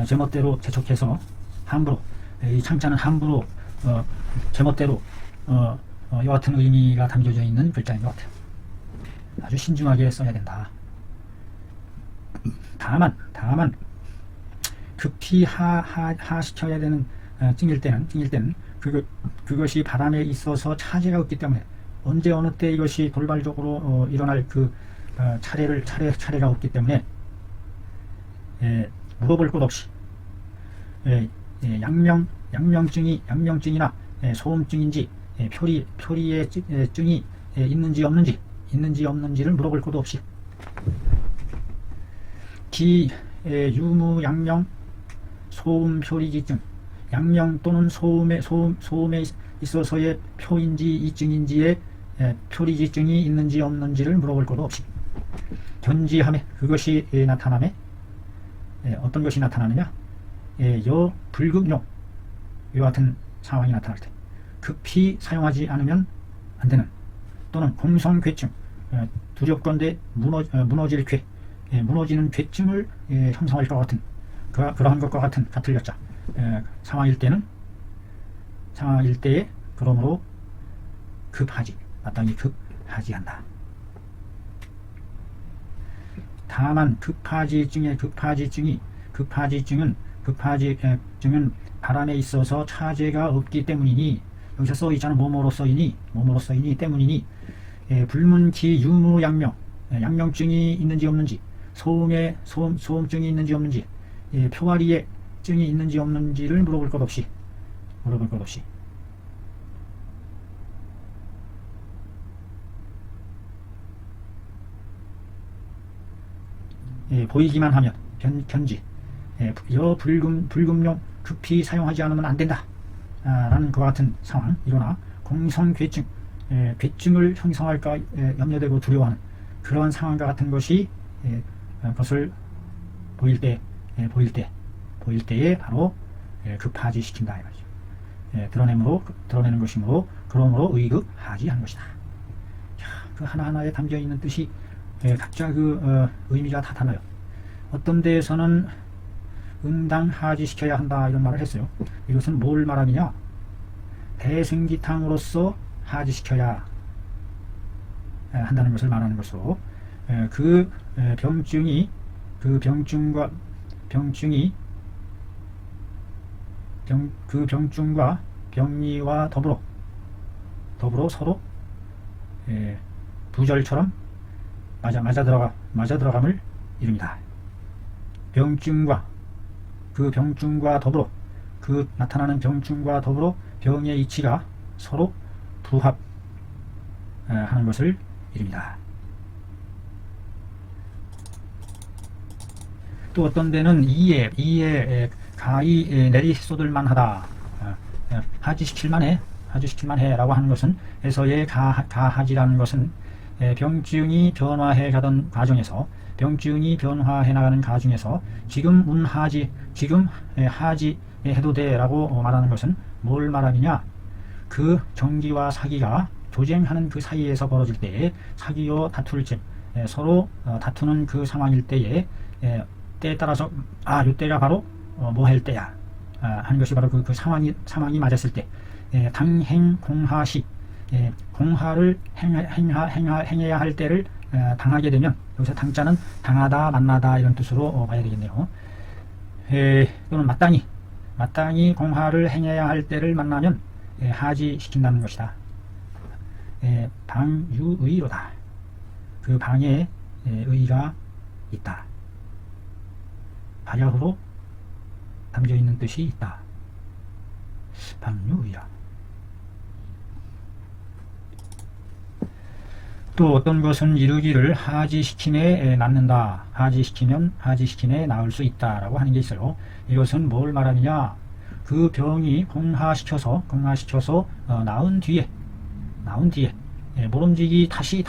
제멋대로 재촉해서 함부로, 이 창자는 함부로 제멋대로 여하튼 의미가 담겨져 있는 글자인 것 같아요. 아주 신중하게 써야 된다. 다만 급히 하시켜야 되는 찡일 때는 그것이 바람에 있어서 차제가 없기 때문에, 언제 어느 때 이것이 돌발적으로 일어날 그 차례가 없기 때문에 물어볼 것 없이 양명증이나 소음증인지 표리의 증이 있는지 없는지를 물어볼 것도 없이, 유무 양명 소음 표리기증, 양명 또는 소음에 있어서의 표인지 이증인지의 표리지증이 있는지 없는지를 물어볼 것도 없이, 견지함에, 그것이 나타남에, 어떤 것이 나타나느냐, 불급용, 이와 같은 상황이 나타날 때 급히 사용하지 않으면 안 되는, 또는 공성괴증, 두렵건대 무너질 괴, 무너지는 괴증을 형성할 것 같은, 그러한 것과 같을 여자 상황일 때에 그러므로 마땅히 급하지 한다. 다만 급하지증은 바람에 있어서 차제가 없기 때문이니, 여기서 써 있잖아. 뭐뭐로 써이니 때문이니, 불문기 유무 양명증이 있는지 없는지, 소음증이 있는지 없는지, 표와리의 증이 있는지 없는지를 물어볼 것 없이 보이기만 하면 견지, 불금용 급히 사용하지 않으면 안 된다 라는 그와 같은 상황, 일어나 공성괴증, 괴증을 형성할까 염려되고 두려워하는 그러한 상황과 같은 것이 그것을 보일 때에 바로 급하지 시킨다 이 말이죠. 드러내는 것이므로 그러므로 의급하지 하는 것이다. 그 하나하나에 담겨 있는 뜻이 각자 의미가 다 달라요. 어떤 데에서는 응당하지시켜야 한다 이런 말을 했어요. 이것은 뭘 말하느냐? 대승기탕으로서 하지시켜야 한다는 것을 말하는 것으로 그 병증이 그 병증과 병리와 더불어 서로 부절처럼 맞아 들어감을 이룹니다. 병증과 더불어 그 나타나는 병증과 더불어 병의 이치가 서로 부합하는 것을 이룹니다. 또 어떤 데는 이에 가히 내리쏟을만 하다, 하지시킬만 해 라고 하는 것은 에서의 가하지라는 것은 병증이 변화해 가던 과정에서 병증이 변화해 나가는 과정에서 지금 하지 해도 돼 라고 말하는 것은 뭘 말하느냐? 그 정기와 사기가 조쟁하는 그 사이에서 벌어질 때에 사기요 다툴 즉 서로 다투는 그 상황일 때에 때에 따라서 요때가 바로 뭐 할 때야 하는 것이 바로 그 상황이 맞았을 때 당행 공하시 공하를 행해야 할 때를 당하게 되면 여기서 당자는 당하다 만나다 이런 뜻으로 봐야 되겠네요. 또는 마땅히 공하를 행해야 할 때를 만나면 하지시킨다는 것이다. 방유의로다. 그 방에 의가 있다. 발야후로 담겨있는 뜻이 있다. 방유의라. 또 어떤 것은 이루기를 하지시킴에 낳는다. 하지시킴에 낳을 수 있다라고 하는 게 있어요. 이것은 뭘 말하느냐? 그 병이 공하시켜서 낳은 뒤에 모름지기 다시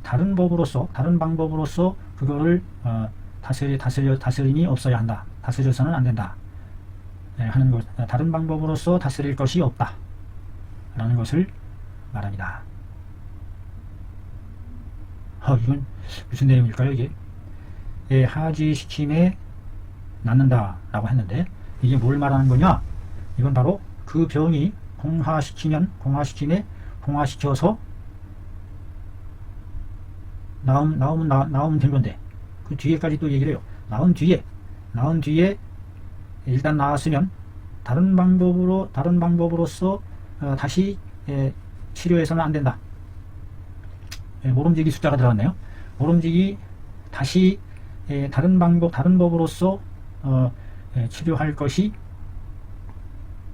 다른 방법으로서 그거를 다스림이 없어야 한다. 다스려서는 안 된다. 하는 것, 다른 방법으로서 다스릴 것이 없다. 라는 것을 말합니다. 이건 무슨 내용일까요, 이게? 하지시킴에 낳는다 라고 했는데, 이게 뭘 말하는 거냐? 이건 바로 그 병이 공화시켜서 나오면 된 건데, 그 뒤에까지 또 얘기를 해요. 나온 뒤에 일단 나왔으면 다른 방법으로서 다시 치료해서는 안 된다. 모름지기 숫자가 들어갔네요. 모름지기 다시 다른 법으로서 치료할 것이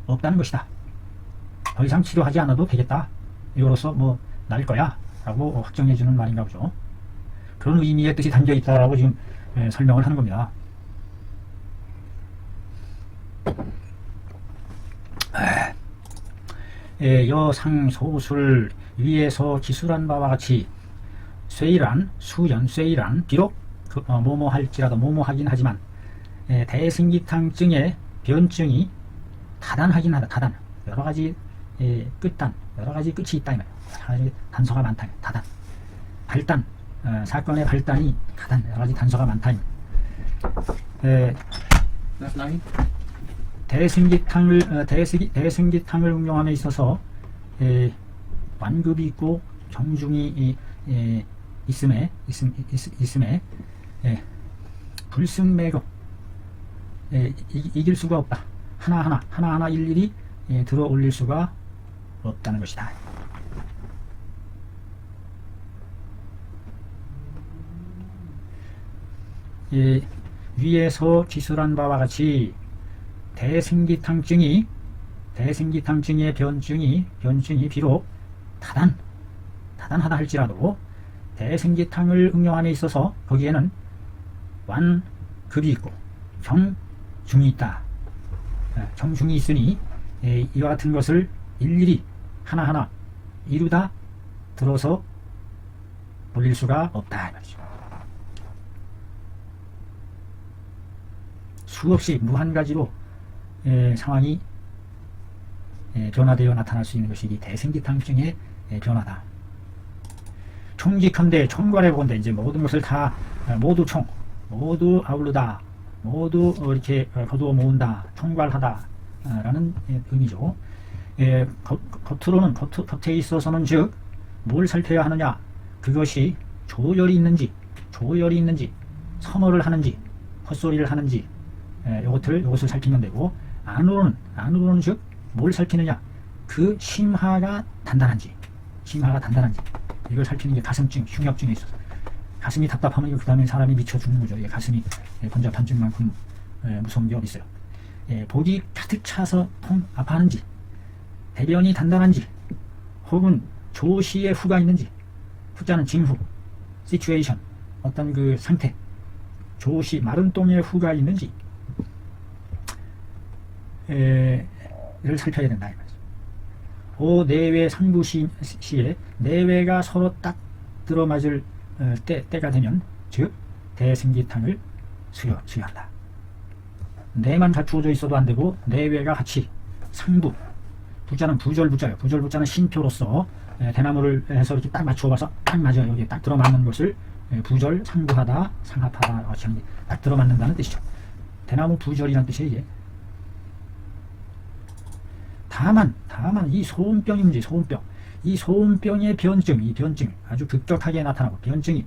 없다는 것이다. 더 이상 치료하지 않아도 되겠다. 이로써 뭐 날 거야 라고 확정해 주는 말인가 보죠. 그런 의미의 뜻이 담겨 있다라고 지금 설명을 하는 겁니다. 여상소술 위에서 기술한 바와 같이 수연쇠이란 비록 뭐뭐하긴 하지만 대승기탕증의 변증이 다단하긴 하다. 다단 여러가지 끝이 있다 이 말이에요. 단서가 많다. 다단 발단 사건의 발단이 다단 여러가지 단서가 많다. 대승기탕을 응용함에 있어서 완급이 있고 정중이 있음에 불승매고 이길 수가 없다. 하나하나 일일이 들어 올릴 수가 없다는 것이다. 위에서 기술한 바와 같이 대승기탕증의 변증이 비록 다단하다 할지라도 대승기탕을 응용함에 있어서 거기에는 완급이 있고 정중이 있다. 정중이 있으니 이와 같은 것을 일일이 하나하나 이루다 들어서 올릴 수가 없다 말이죠. 수없이 무한가지로 상황이 변화되어 나타날 수 있는 것이 이 대승기탕증의 변화다. 총직한데 총괄해 보건대 이제 모든 것을 다 모두 모두 아울르다, 모두 이렇게 거두어 모은다, 총괄하다 라는 의미죠. 겉으로는 겉에 있어서는 즉 뭘 살펴야 하느냐, 그것이 조열이 있는지 선어를 하는지 헛소리를 하는지 이것을 살피면 되고, 안으로는 즉 뭘 살피느냐, 그 심화가 단단한지 이걸 살피는 게 가슴증, 흉역증에 있어서 가슴이 답답하면 그 다음에 사람이 미쳐 죽는 거죠. 이게 가슴이 번잡한증만큼 무서운 게 어디 있어요. 복이 가득 차서 아파하는지, 대변이 단단한지, 혹은 조시의 후가 있는지, 후자는 징후, situation, 어떤 그 상태, 조시, 마른 똥의 후가 있는지 를 살펴야 된다. 내외 상부 시에 내외가 서로 딱 들어맞을 때가 되면 즉 대승기탕을 수여한다. 내만 갖추어져 있어도 안되고 내외가 같이 상부, 부자는 부절부자예요. 부절부자는 신표로서 대나무를 해서 이렇게 딱 맞추어봐서 딱 맞아요. 여기 딱 들어맞는 것을 부절, 상부하다, 상합하다 딱 들어맞는다는 뜻이죠. 대나무 부절이라는 뜻이에요. 이게. 다만 이 소음병이 문제, 소음병. 이 소음병의 변증, 아주 급격하게 나타나고, 변증이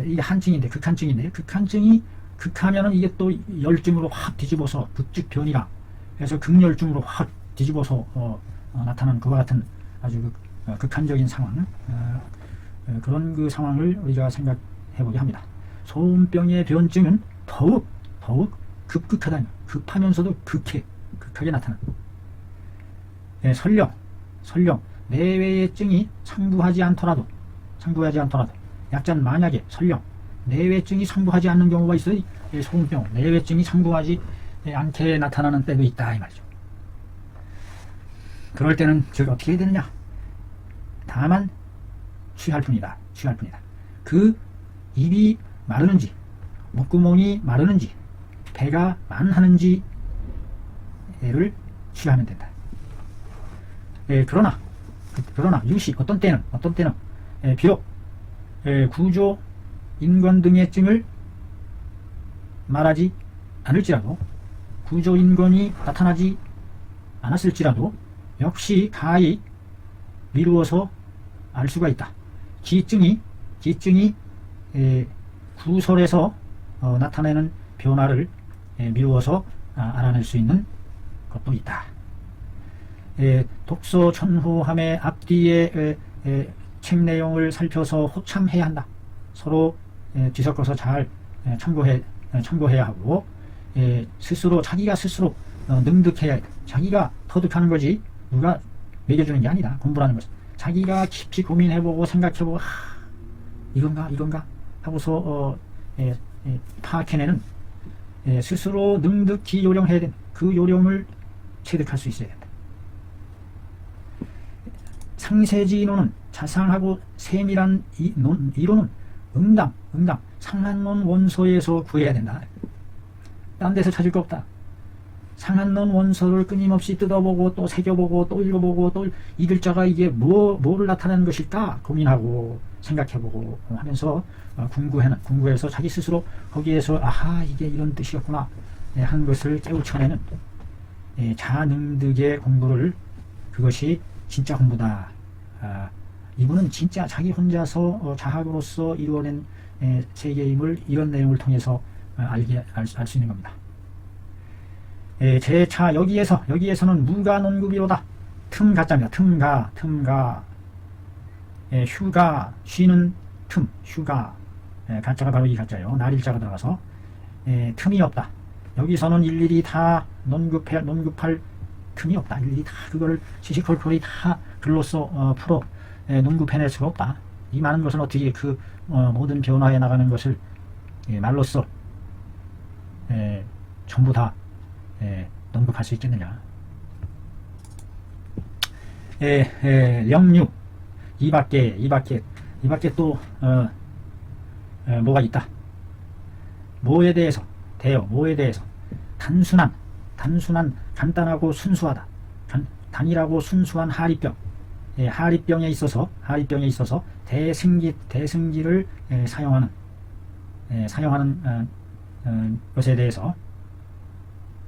이게 한증인데, 극한증이 극하면은 이게 또 열증으로 확 뒤집어서 극직변이라 해서 극열증으로 확 뒤집어서 나타나는 그와 같은 아주 극한적인 상황, 그런 그 상황을 우리가 생각해보게 합니다. 소음병의 변증은 더욱 급하다, 급하면서도 극하게 나타난다. 설령 내외의 증이 상부하지 않더라도 약자는 만약에 설령 내외증이 상부하지 않는 경우가 있어요. 소음병 내외증이 상부하지 않게 나타나는 때도 있다 이 말이죠. 그럴 때는 즉 어떻게 해야 되느냐, 다만 취할 뿐이다. 그 입이 마르는지, 목구멍이 마르는지, 배가 만하는지를 취하면 된다. 그러나 유시 어떤 때는 비록 구조, 인권 등의 증을 말하지 않을지라도, 구조, 인권이 나타나지 않았을지라도 역시 가히 미루어서 알 수가 있다. 기증이 구설에서 나타내는 변화를 미루어서 알아낼 수 있는 것도 있다. 독서 천후함의 앞뒤의 책 내용을 살펴서 호참해야 한다. 서로 뒤섞어서 잘 참고해야 하고, 자기가 스스로 능득해야 해. 자기가 터득하는 거지 누가 매겨주는 게 아니다. 공부라는 것은 자기가 깊이 고민해보고 생각해보고 이건가 하고서 파악해내는, 스스로 능득히 요령해야 된다. 그 요령을 체득할 수 있어야 된다. 상세지인호는 자상하고 세밀한 이론은 응당 상한론 원서에서 구해야 된다. 딴 데서 찾을 거 없다. 상한론 원서를 끊임없이 뜯어보고 또 새겨보고 또 읽어보고 또 이 글자가 이게 뭐를 나타내는 것일까 고민하고 생각해보고 하면서 궁구해서 자기 스스로 거기에서 아하 이게 이런 뜻이었구나 하는 것을 깨우쳐내는 자능득의 공부를, 그것이 진짜 공부다. 이분은 진짜 자기 혼자서 자학으로서 이루어낸 세계임을 이런 내용을 통해서 알 수 있는 겁니다. 제4 여기에서는 무가 논구비로다. 틈가자입니다. 틈가. 휴가, 쉬는 틈, 휴가. 가짜가 바로 이 가짜예요. 날일자가 들어가서 틈이 없다. 여기서는 일일이 다 논급할 틈이 없다. 일일이 다 그거를 시시콜콜이 다 글로써 풀어 논급해낼 수가 없다. 이 많은 것은 어떻게 그 모든 변화해 나가는 것을 말로써 전부 다 논급할 수 있겠느냐. 영유 이 밖에 또 뭐가 있다. 뭐에 대해서 단순한 간단하고 순수하다. 단일하고 순수한 하리병, 하리병에 있어서 대승기를 사용하는 것에 대해서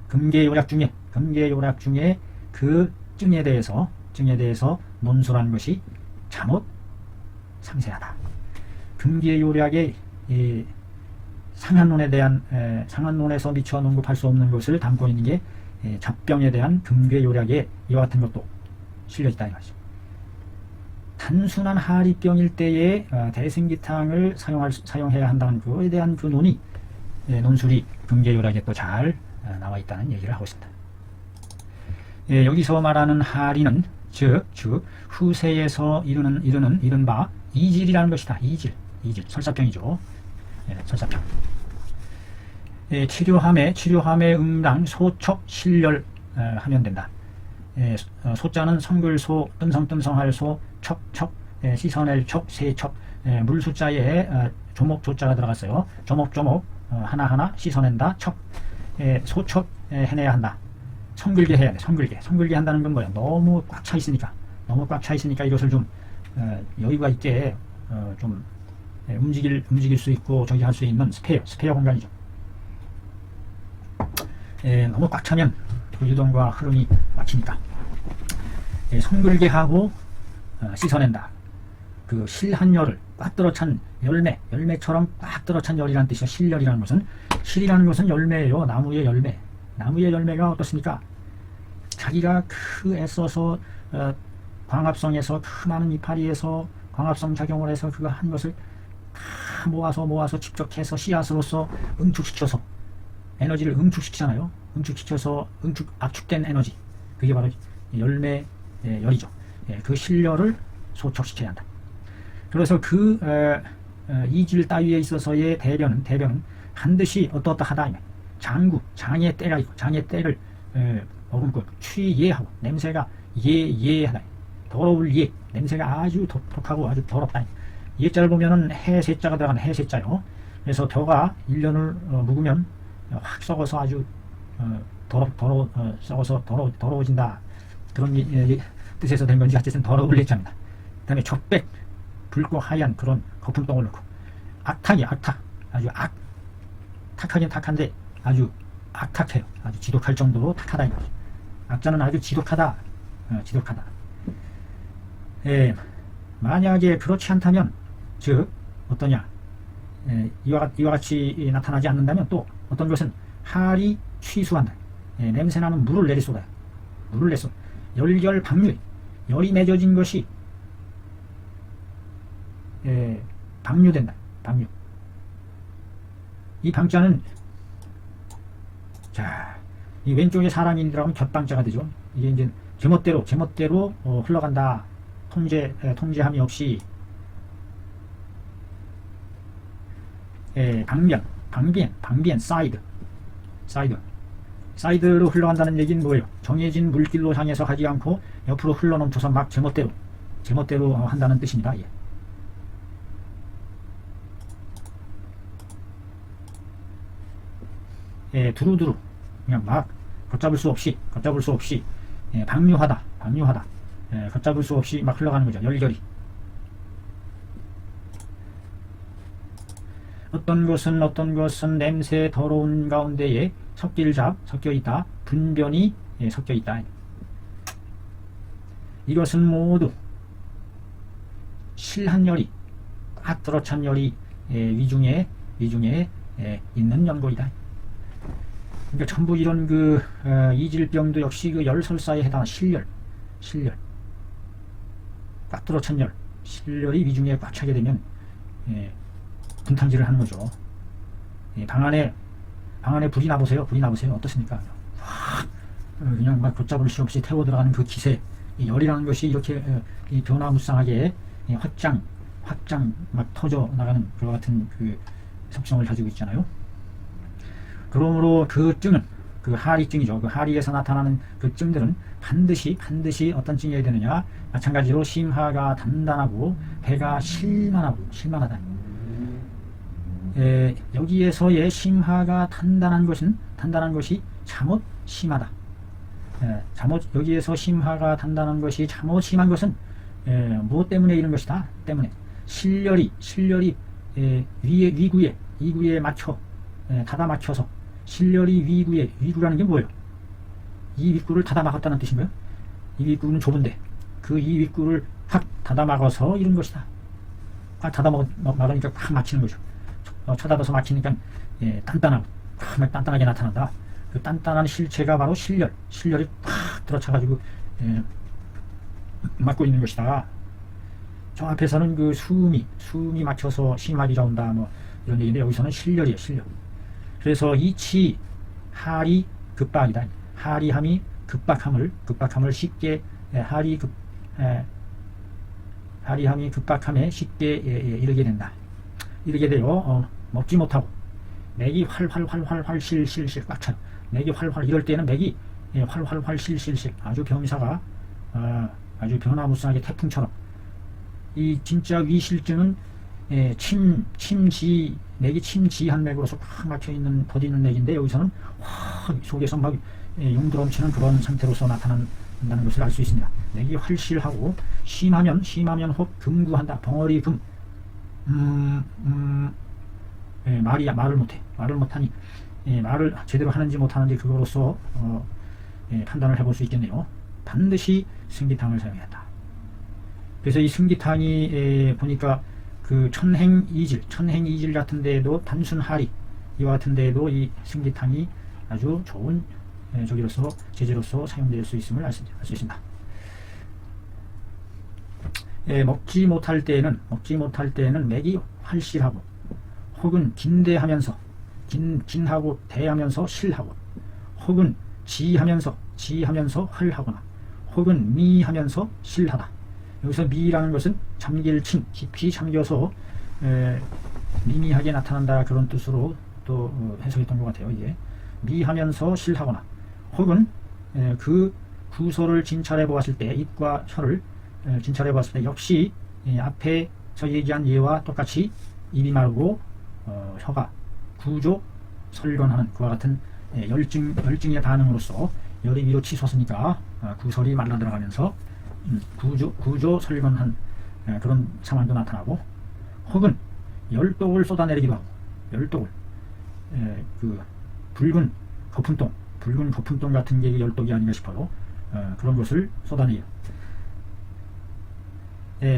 금계요약 중에 그 증에 대해서 논술한 것이 참못 상세하다. 금계요약의 상한론에서 미처 언급할 수 없는 것을 담고 있는 게 잡병에 대한 금계요약에 이와 같은 것도 실려있다 이거죠. 단순한 하리병일 때에 대승기탕을 사용해야 한다는 그에 대한 그 논술이 금계요약에 또 잘 나와 있다는 얘기를 하고 있습니다. 여기서 말하는 하리는 즉 후세에서 이르는 바 이질이라는 것이다. 이질 설사병이죠. 설사병. 치료함에 응당 소척 실열 하면 된다. 소자는 성글소, 뜸성할 소, 척, 씻어낼 척, 세척, 물숫자에 조목조자가 들어갔어요. 조목 하나하나 씻어낸다. 척, 소척 해내야 한다. 성글게 해야 돼. 성글게 한다는 건 뭐야? 너무 꽉 차 있으니까 이것을 좀 여유가 있게 좀 움직일 수 있고 저기 할 수 있는 스페어 공간이죠. 너무 꽉 차면 그 유동과 흐름이 막히니까 성글게 하고 씻어낸다. 그 실한열을 꽉 들어찬 열매처럼 꽉 들어찬 열이라는 뜻이야. 실이라는 것은 열매예요. 나무의 열매가 어떻습니까? 자기가 애써서 광합성에서 많은 이파리에서 광합성 작용을 해서 그거 한 것을 다 모아서 집적해서 씨앗으로서 응축시켜서 에너지를 응축시키잖아요. 압축된 에너지, 그게 바로 열매 열이죠. 그 실열을 소척시켜야 한다. 그래서 그 이질 따위에 있어서의 대변은 반드시 어떠하다. 장의 때가 있고 장의 때를 머금고 취예하고 냄새가 예하다. 더러울 예, 냄새가 아주 독하고 아주 더럽다. 예자를 보면은 해세자가 들어간 해세자요. 그래서 벼가 1년을 묵으면 확 썩어서 아주 더러워진다. 그런 뜻에서 된 건지 어쨌든 더러울 예자입니다. 그 다음에 적백, 붉고 하얀 그런 거품똥을 넣고 악하긴 탁한데 아주 악해요. 아주 지독할 정도로 탁하다 이거죠. 악자는 아주 지독하다. 만약에 그렇지 않다면 즉 어떠냐, 이와 같이 나타나지 않는다면 또 어떤 것은 할이 취수한다. 냄새나는 물을 내리쏟아요. 열결 방류, 열이 맺어진 것이 방류된다. 방류. 이 방자는 이 왼쪽에 사람이 들어가면 곁방자가 되죠. 이게 이제 제멋대로 흘러간다. 통제함이 없이 방변 사이드로 흘러간다는 얘기는 뭐예요? 정해진 물길로 향해서 가지 않고 옆으로 흘러넘쳐서 막 제멋대로 한다는 뜻입니다. 두루두루 그냥 막 걷잡을 수 없이 방류하다. 걷잡을 수 없이 막 흘러가는 거죠. 열결이. 어떤 것은 냄새 더러운 가운데에 섞여있다. 분변이 섞여있다. 이것은 모두 실한 열이 꽉 들어찬 열이 위중에 있는 연골이다. 그러니까 전부 이런 이질병도 역시 그 열설사에 해당하는 실열 꽉 들어찬 열, 실열이 위중에 꽉 차게 되면 분탕질을 하는 거죠. 방 안에 불이 나보세요. 어떻습니까? 그냥 막 걷잡을 수 없이 태워 들어가는 그 기세, 이 열이라는 것이 이렇게 변화무쌍하게 확장 막 터져 나가는 그와 같은 그 속성을 가지고 있잖아요. 그러므로 그 증은 그 하리증이죠. 그 하리에서 나타나는 그 증들은 반드시 어떤 증이어야 되느냐? 마찬가지로 심하가 단단하고 배가 실만하다. 여기에서의 심하가 단단한 것이 잠옷 심하다. 여기에서 심하가 단단한 것이 잠옷 심한 것은 무엇 때문에 이런 것이다? 때문에 실렬이 위구에 맞춰 닫아 맞춰서 실렬이 위구라는 게 뭐예요? 이 윗구를 닫아 막았다는 뜻인가요? 이 윗구는 좁은데 그 이 윗구를 확 닫아 막아서 이런 것이다. 확 닫아 막으니까 확 막히는 거죠. 쳐닫아서 막히니까 단단하고 정말 단단하게 나타난다. 그 단단한 실체가 바로 실렬이 확 들어차가지고 막고 있는 것이다. 저 앞에서는 그 수음이 맞춰서 심하리라 온다 뭐 이런 얘기인데 여기서는 실렬이에요. 실렬. 그래서 이치 하리 급박이다. 하리함이 급박함을 쉽게 하리함이 급박함에 쉽게 이르게 된다. 이르게 되어 먹지 못하고 맥이 활활 실실 꽉 차요. 맥이 활활 이럴 때는 맥이 활활 실실 아주 병사가 아주 변화무쌍하게 태풍처럼 이 진짜 위실증은 맥이 침지한 맥으로서 꽉 막혀있는 더디는 맥인데 여기서는 확 속에서 막 용드럼치는 그런 상태로서 나타난다는 것을 알 수 있습니다. 맥이 활실하고 심하면 혹 금구한다. 벙어리 금 말을 못하니 말을 제대로 하는지 못하는지 그거로서 판단을 해볼 수 있겠네요. 반드시 승기탕을 사용했다. 그래서 이 승기탕이 보니까 그 천행이질 같은 데에도 단순 하리 이와 같은 데에도 이 승기탕이 아주 좋은 제재로서 사용될 수 있음을 알 수 있습니다. 먹지 못할 때는 맥이 활실하고 혹은 긴대하면서 긴하고 대하면서 실하고 혹은 지하면서 활하거나 혹은 미하면서 실하다. 여기서 미라는 것은 잠길층 깊이 잠겨서 미미하게 나타난다 그런 뜻으로 또 해석했던 것 같아요. 이게 미하면서 실하거나 혹은 그 구소를 진찰해 보았을 때 입과 혀를 진찰해 보았을 때 역시 앞에서 얘기한 예와 똑같이 입이 마르고 혀가 구조 설건하는 그와 같은 열증의 반응으로서 열이 위로 치솟으니까 구설이 말라 들어가면서 구조 설건한 그런 상황도 나타나고 혹은 열독을 쏟아내리기도 하고 열독을 그 붉은 거품동 같은 게 열독이 아닌가 싶어요. 그런 것을 쏟아내요.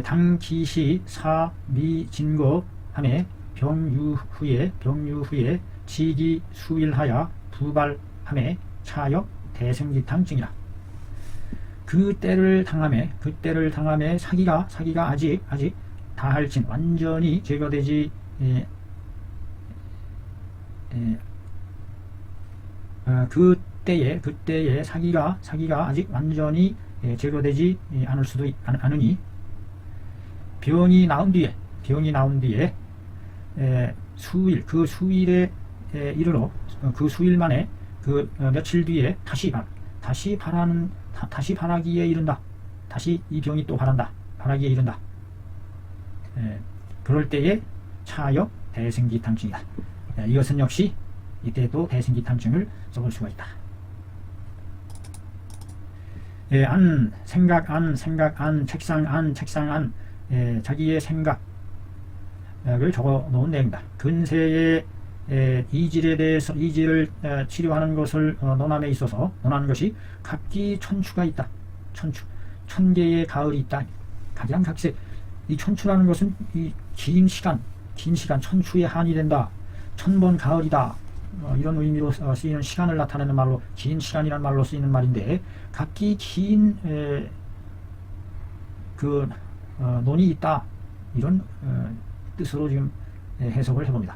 당기시 사미진거함에 병유 후에 지기 수일하여 부발함에 차역 대승기탕증이라. 그 때를 당함에 사기가 아직 다할진 완전히 제거되지 그때에 사기가 아직 완전히 제거되지 않으니 병이 나온 뒤에 그 수일에 이르러 그 수일 만에 그 며칠 뒤에 다시 발하기에 이른다. 다시 이 병이 또 발하기에 이른다. 그럴 때에 차역 대승기탕증이다. 이것은 역시 이때도 대승기탕증을 써볼 수가 있다. 생각 안, 책상 안, 자기의 생각을 적어 놓은 내용이다. 근세의 이질을 치료하는 것을 논하는 것이 각기 천추가 있다. 천개의 가을이 있다. 각양각색. 이 천추라는 것은 이 긴 시간 천추의 한이 된다. 천번 가을이다. 이런 의미로 쓰이는 시간을 나타내는 말로 긴 시간이라는 말로 쓰이는 말인데 각기 긴 논이 있다. 이런 뜻으로 지금 해석을 해봅니다.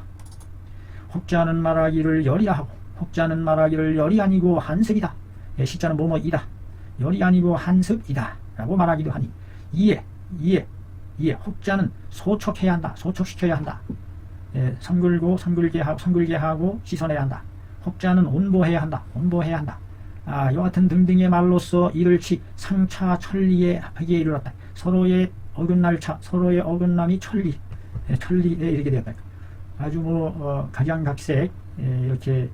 혹자는 말하기를 열이라 하고 혹자는 말하기를 열이 아니고 한습이다. 시자는 뭐뭐이다. 열이 아니고 한습이다 라고 말하기도 하니 이에 혹자는 소촉해야 한다. 소촉시켜야 한다. 성글게 하고 씻어내야 한다. 혹자는 온보해야 한다. 여하튼 등등의 말로써 이를치 상차 천리에 이르렀다. 서로의 어긋남이 천리에 이르게 되었다. 아주 각양각색 이렇게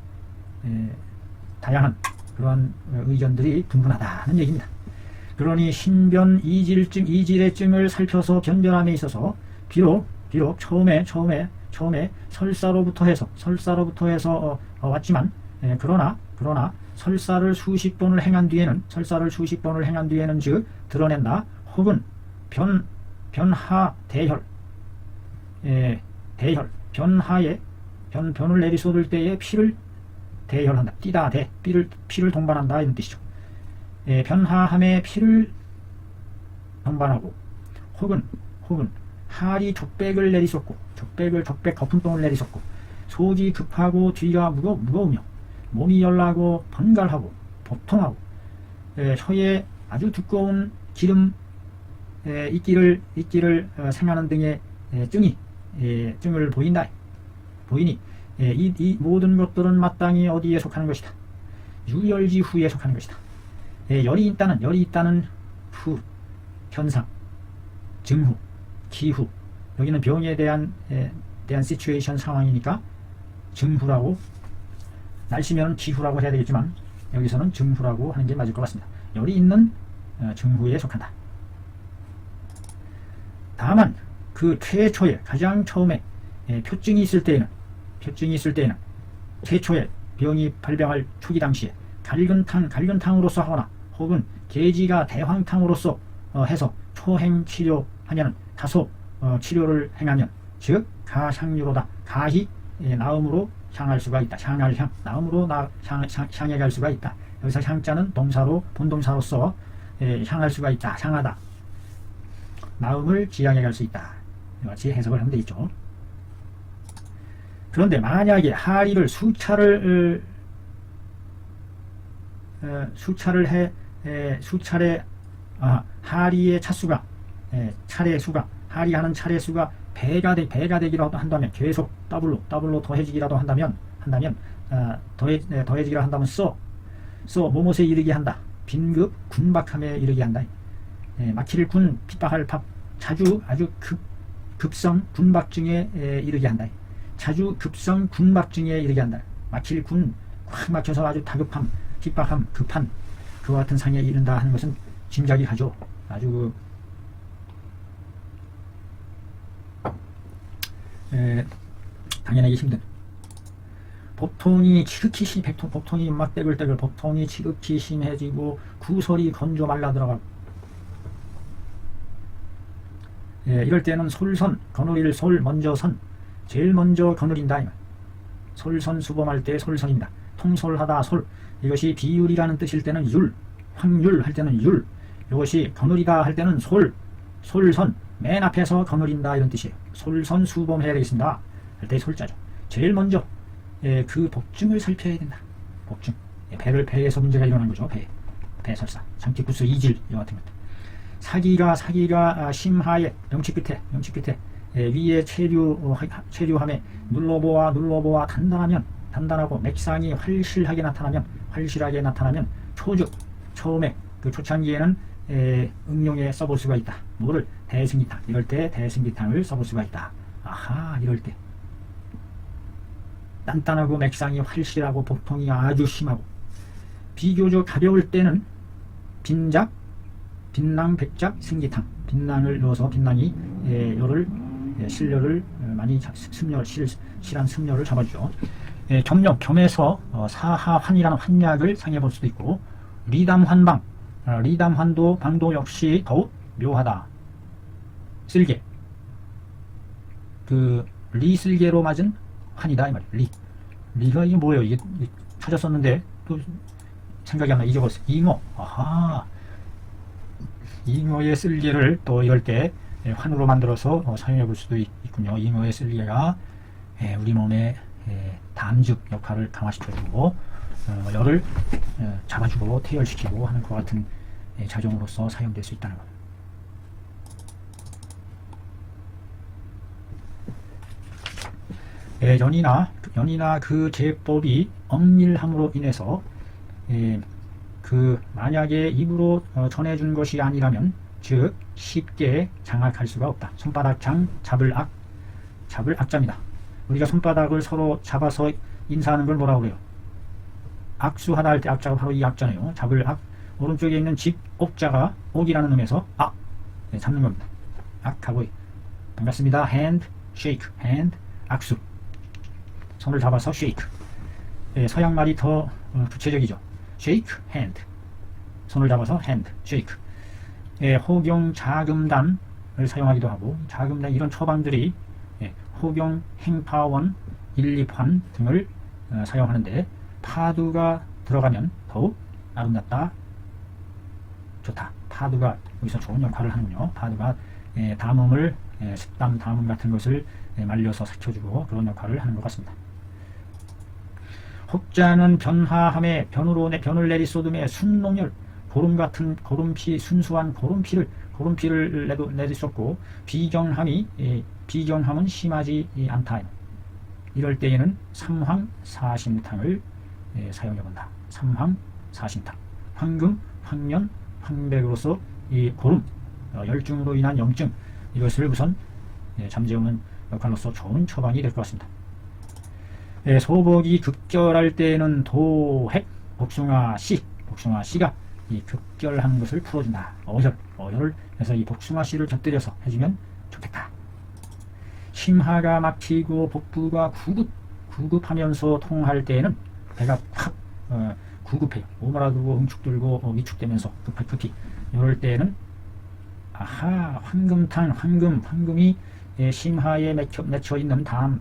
다양한 그러한 의견들이 분분하다는 얘기입니다. 그러니 신변 이질의증을 살펴서 변별함에 있어서 비록 처음에 설사로부터 해서 왔지만, 그러나 설사를 수십 번을 행한 뒤에는 즉 드러낸다. 혹은 변하 대혈, 변을 내리쏟을 때에 피를 대혈한다. 띠다 대 피를 동반한다 이런 뜻이죠. 변하함에 피를 동반하고, 혹은 하리 족백을 내리쏟고, 족백 거품똥을 내리쏟고, 속이 급하고 뒤가 무거우며 몸이 열나고 번갈하고 보통하고, 혀에 아주 두꺼운 기름 이끼를 생하는 등의 증을 보이니 이 모든 것들은 마땅히 어디에 속하는 것이다. 유열지후에 속하는 것이다. 열이 있다는 후, 현상, 증후, 기후. 여기는 병에 대한 시츄에이션 상황이니까 증후라고, 날씨면 기후라고 해야 되겠지만 여기서는 증후라고 하는 게 맞을 것 같습니다. 열이 있는 증후에 속한다. 다만 그 최초에, 가장 처음에 표증이 있을 때에는 최초에 병이 발병할 초기 당시에 갈근탕으로서 하거나 혹은 계지가 대황탕으로서 해서 초행 치료하면, 다소 치료를 행하면, 즉 가향유로다. 가히 나음으로 향할 수가 있다. 나음으로 향해 갈 수가 있다. 여기서 향자는 본동사로서 향할 수가 있다. 향하다. 나음을 지향해 갈 수 있다. 같이 해석을 하면 되겠죠. 그런데 만약에 하리를 수차례 하리의 차례수가 하리하는 차례수가 배가 되기라도 한다면, 계속 더블로 더해지기라도 한다면 더해지기라 한다면 뭐뭇에 이르게 한다. 빈급 군박함에 이르게 한다. 막힐 군 핍박할 밥, 자주 아주 급성 군박증에 이르게 한다. 막힐 군 확 막혀서 아주 다급함, 핍박함, 급한 그와 같은 상에 이른다 하는 것은 짐작이 가죠. 아주 당연하기 힘든, 복통이 막 떼글떼글, 복통이 지극히 심해지고 구설이 건조 말라 들어가고, 이럴 때는 솔선, 거느릴 솔 먼저 선, 제일 먼저 거느린다. 솔선 수범할 때 솔선입니다. 통솔하다 솔, 이것이 비율이라는 뜻일 때는 율, 확률 할 때는 율, 이것이 거느리다 할 때는 솔선, 맨 앞에서 거느린다 이런 뜻이에요. 솔선 수범해야 되겠습니다 할 때 솔자죠. 제일 먼저 그 복증을 살펴야 된다. 복증, 배에서 문제가 일어난 거죠. 배설사, 장티쿠스 이질 이와 같은 것들. 사기가 심하에, 명치 끝에 위에 체류함에 눌러보아 단단하고, 맥상이 활실하게 나타나면 초즉, 처음에 그 초창기에는 응용에 써볼 수가 있다. 뭐를? 대승기탕. 이럴 때 대승기탕을 써볼 수가 있다. 아하, 이럴 때 단단하고 맥상이 활실하고 복통이 아주 심하고, 비교적 가벼울 때는 빈작, 빈낭, 백작, 승기탕. 빈낭을 넣어서 빈낭이 신료를 많이 실한 승려를 잡아주죠. 겸해서 사하환이라는 환약을 상해볼 수도 있고, 리담환방, 방도 역시 더욱 묘하다. 쓸개, 리쓸개로 맞은 환이다 이 말이에요. 리가 이게 뭐예요? 이게 찾았었는데 또 생각이 안 나. 잊어버렸어요. 잉어. 아하, 잉어의 쓸개를 또 이럴 때 환으로 만들어서 사용해 볼 수도 있군요. 잉어의 쓸개가 우리 몸의 담즙 역할을 강화시켜주고 열을 잡아주고 태열시키고 하는 것 같은 작용으로서 사용될 수 있다는 것. 연이나 그 제법이 엄밀함으로 인해서 만약에 입으로 전해준 것이 아니라면, 즉 쉽게 장악할 수가 없다. 손바닥 장, 잡을 악자입니다. 우리가 손바닥을 서로 잡아서 인사하는 걸 뭐라고 그래요? 악수하다 할 때 악자가 바로 이 악자네요. 잡을 악, 오른쪽에 있는 집 옥자가 옥이라는 의미에서 악 잡는 겁니다. 악하고 반갑습니다. hand shake hand 악수 손을 잡아서 shake. 서양 말이 더 구체적이죠. shake hand 손을 잡아서 hand shake. 호경 자금단을 사용하기도 하고 자금단 이런 처방들이 호경 행파원 1, 2환 등을 사용하는데 파두가 들어가면 더욱 아름답다 좋다. 파두가 여기서 좋은 역할을 하는군요. 파두가 담음을 식담 담음 같은 것을 말려서 삭혀주고 그런 역할을 하는 것 같습니다. 혹자는 변화함에 변을 내리쏟음에 순농열 고름같은 고름피 순수한 고름피를 내리쏟고 비경함은 심하지 않다. 이럴 때에는 삼황사신탕을 사용해본다. 삼황사신탕 황금, 황년, 황백으로서 이 고름 열증으로 인한 염증 이것을 우선 잠재우는 역할로서 좋은 처방이 될 것 같습니다. 소복이 극결할 때에는 도핵 복숭아씨가 이 극결한 것을 풀어준다. 어혈을 해서 이 복숭아씨를 곁들여서 해주면 좋겠다. 심하가 막히고 복부가 구급하면서 통할 때에는 배가 확 구급해요. 오므라들고 응축들고 위축되면서 급히 이럴 때에는 황금이 심하에 맺혀 있는 담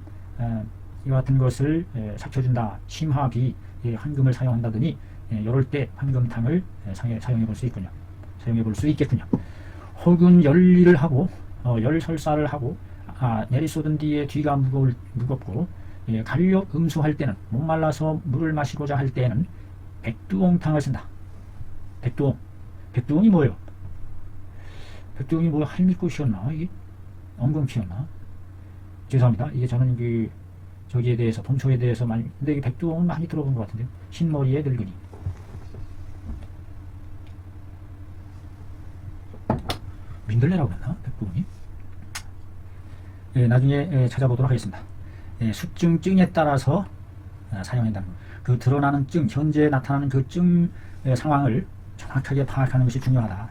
이와 같은 것을 삭혀준다. 심하비 황금을 사용한다더니 이럴 때 황금탕을 사용해 볼 수 있군요. 사용해 볼 수 있겠군요. 혹은 열일을 하고 열설사를 하고 내리쏟은 뒤에 뒤가 무겁고 간력 음수할 때는 목말라서 물을 마시고자 할 때는 백두옹탕을 쓴다. 백두옹이 뭐예요? 백두옹이 뭐 할미꽃이었나? 이게 엉겅퀴였나? 죄송합니다. 이게 저는 저기에 대해서 본초에 대해서 많이 근데 이 백두옹은 많이 들어본 것 같은데요. 흰머리에 늙은이. 민들레라고 그랬나? 백두옹이? 나중에 찾아보도록 하겠습니다. 수증증에 따라서 사용한다는 그 드러나는 증, 현재 나타나는 그 증 상황을 정확하게 파악하는 것이 중요하다.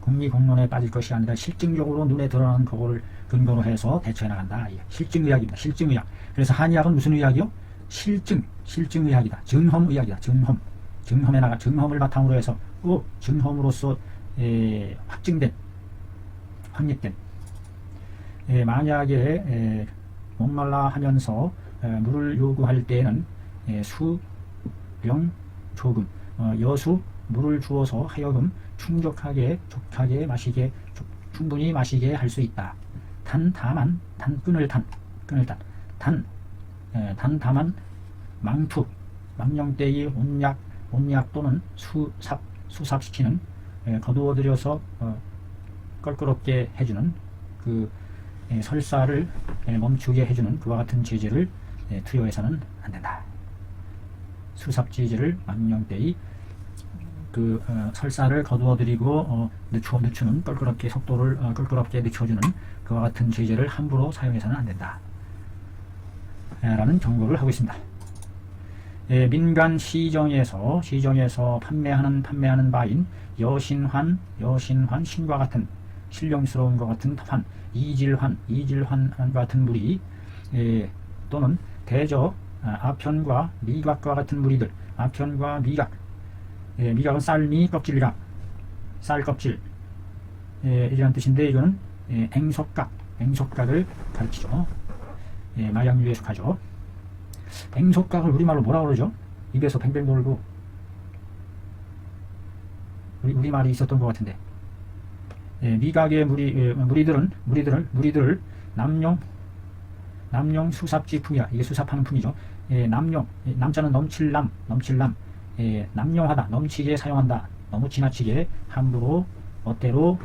공리공론에 빠질 것이 아니라 실증적으로 눈에 드러나는 그거를 근거로 해서 대처해 나간다. 실증의학입니다. 실증의학. 그래서 한의학은 무슨 의학이요? 실증의학이다. 증험의학이다. 증험을 바탕으로 해서 증험으로서 확립된 만약에 목말라 하면서 물을 요구할 때에는 수병 조금 여수 물을 주어서 하여금 족하게 충분히 마시게 할 수 있다. 다만 다만 망령대의 온약 또는 수삽시키는 거두어들여서 껄끄럽게 해주는 그 설사를 멈추게 해주는 그와 같은 제재를 투여해서는 안 된다. 수삽제재를 망령대의 설사를 거두어들이고 늦추는 껄끄럽게 속도를 껄끄럽게 늦춰주는 그와 같은 제재를 함부로 사용해서는 안 된다. 라는 경고를 하고 있습니다. 민간 시정에서 판매하는 바인 여신환 신과 같은 신령스러운 것 같은 환 이질환과 같은 무리 또는 대저 아편과 미각과 같은 무리들 아편과 미각은 쌀미 껍질이라 쌀껍질 이런 뜻인데 이거는 앵속각을 가르치죠. 마약류에 속하죠. 앵속각을 우리말로 뭐라고 그러죠? 입에서 뱅뱅 돌고 우리말이 있었던 것 같은데 미각의 무리들을 남용 수삽지 품이야. 이게 수삽하는 품이죠. 남자는 넘칠남 남용하다 넘치게 사용한다. 너무 지나치게 함부로 멋대로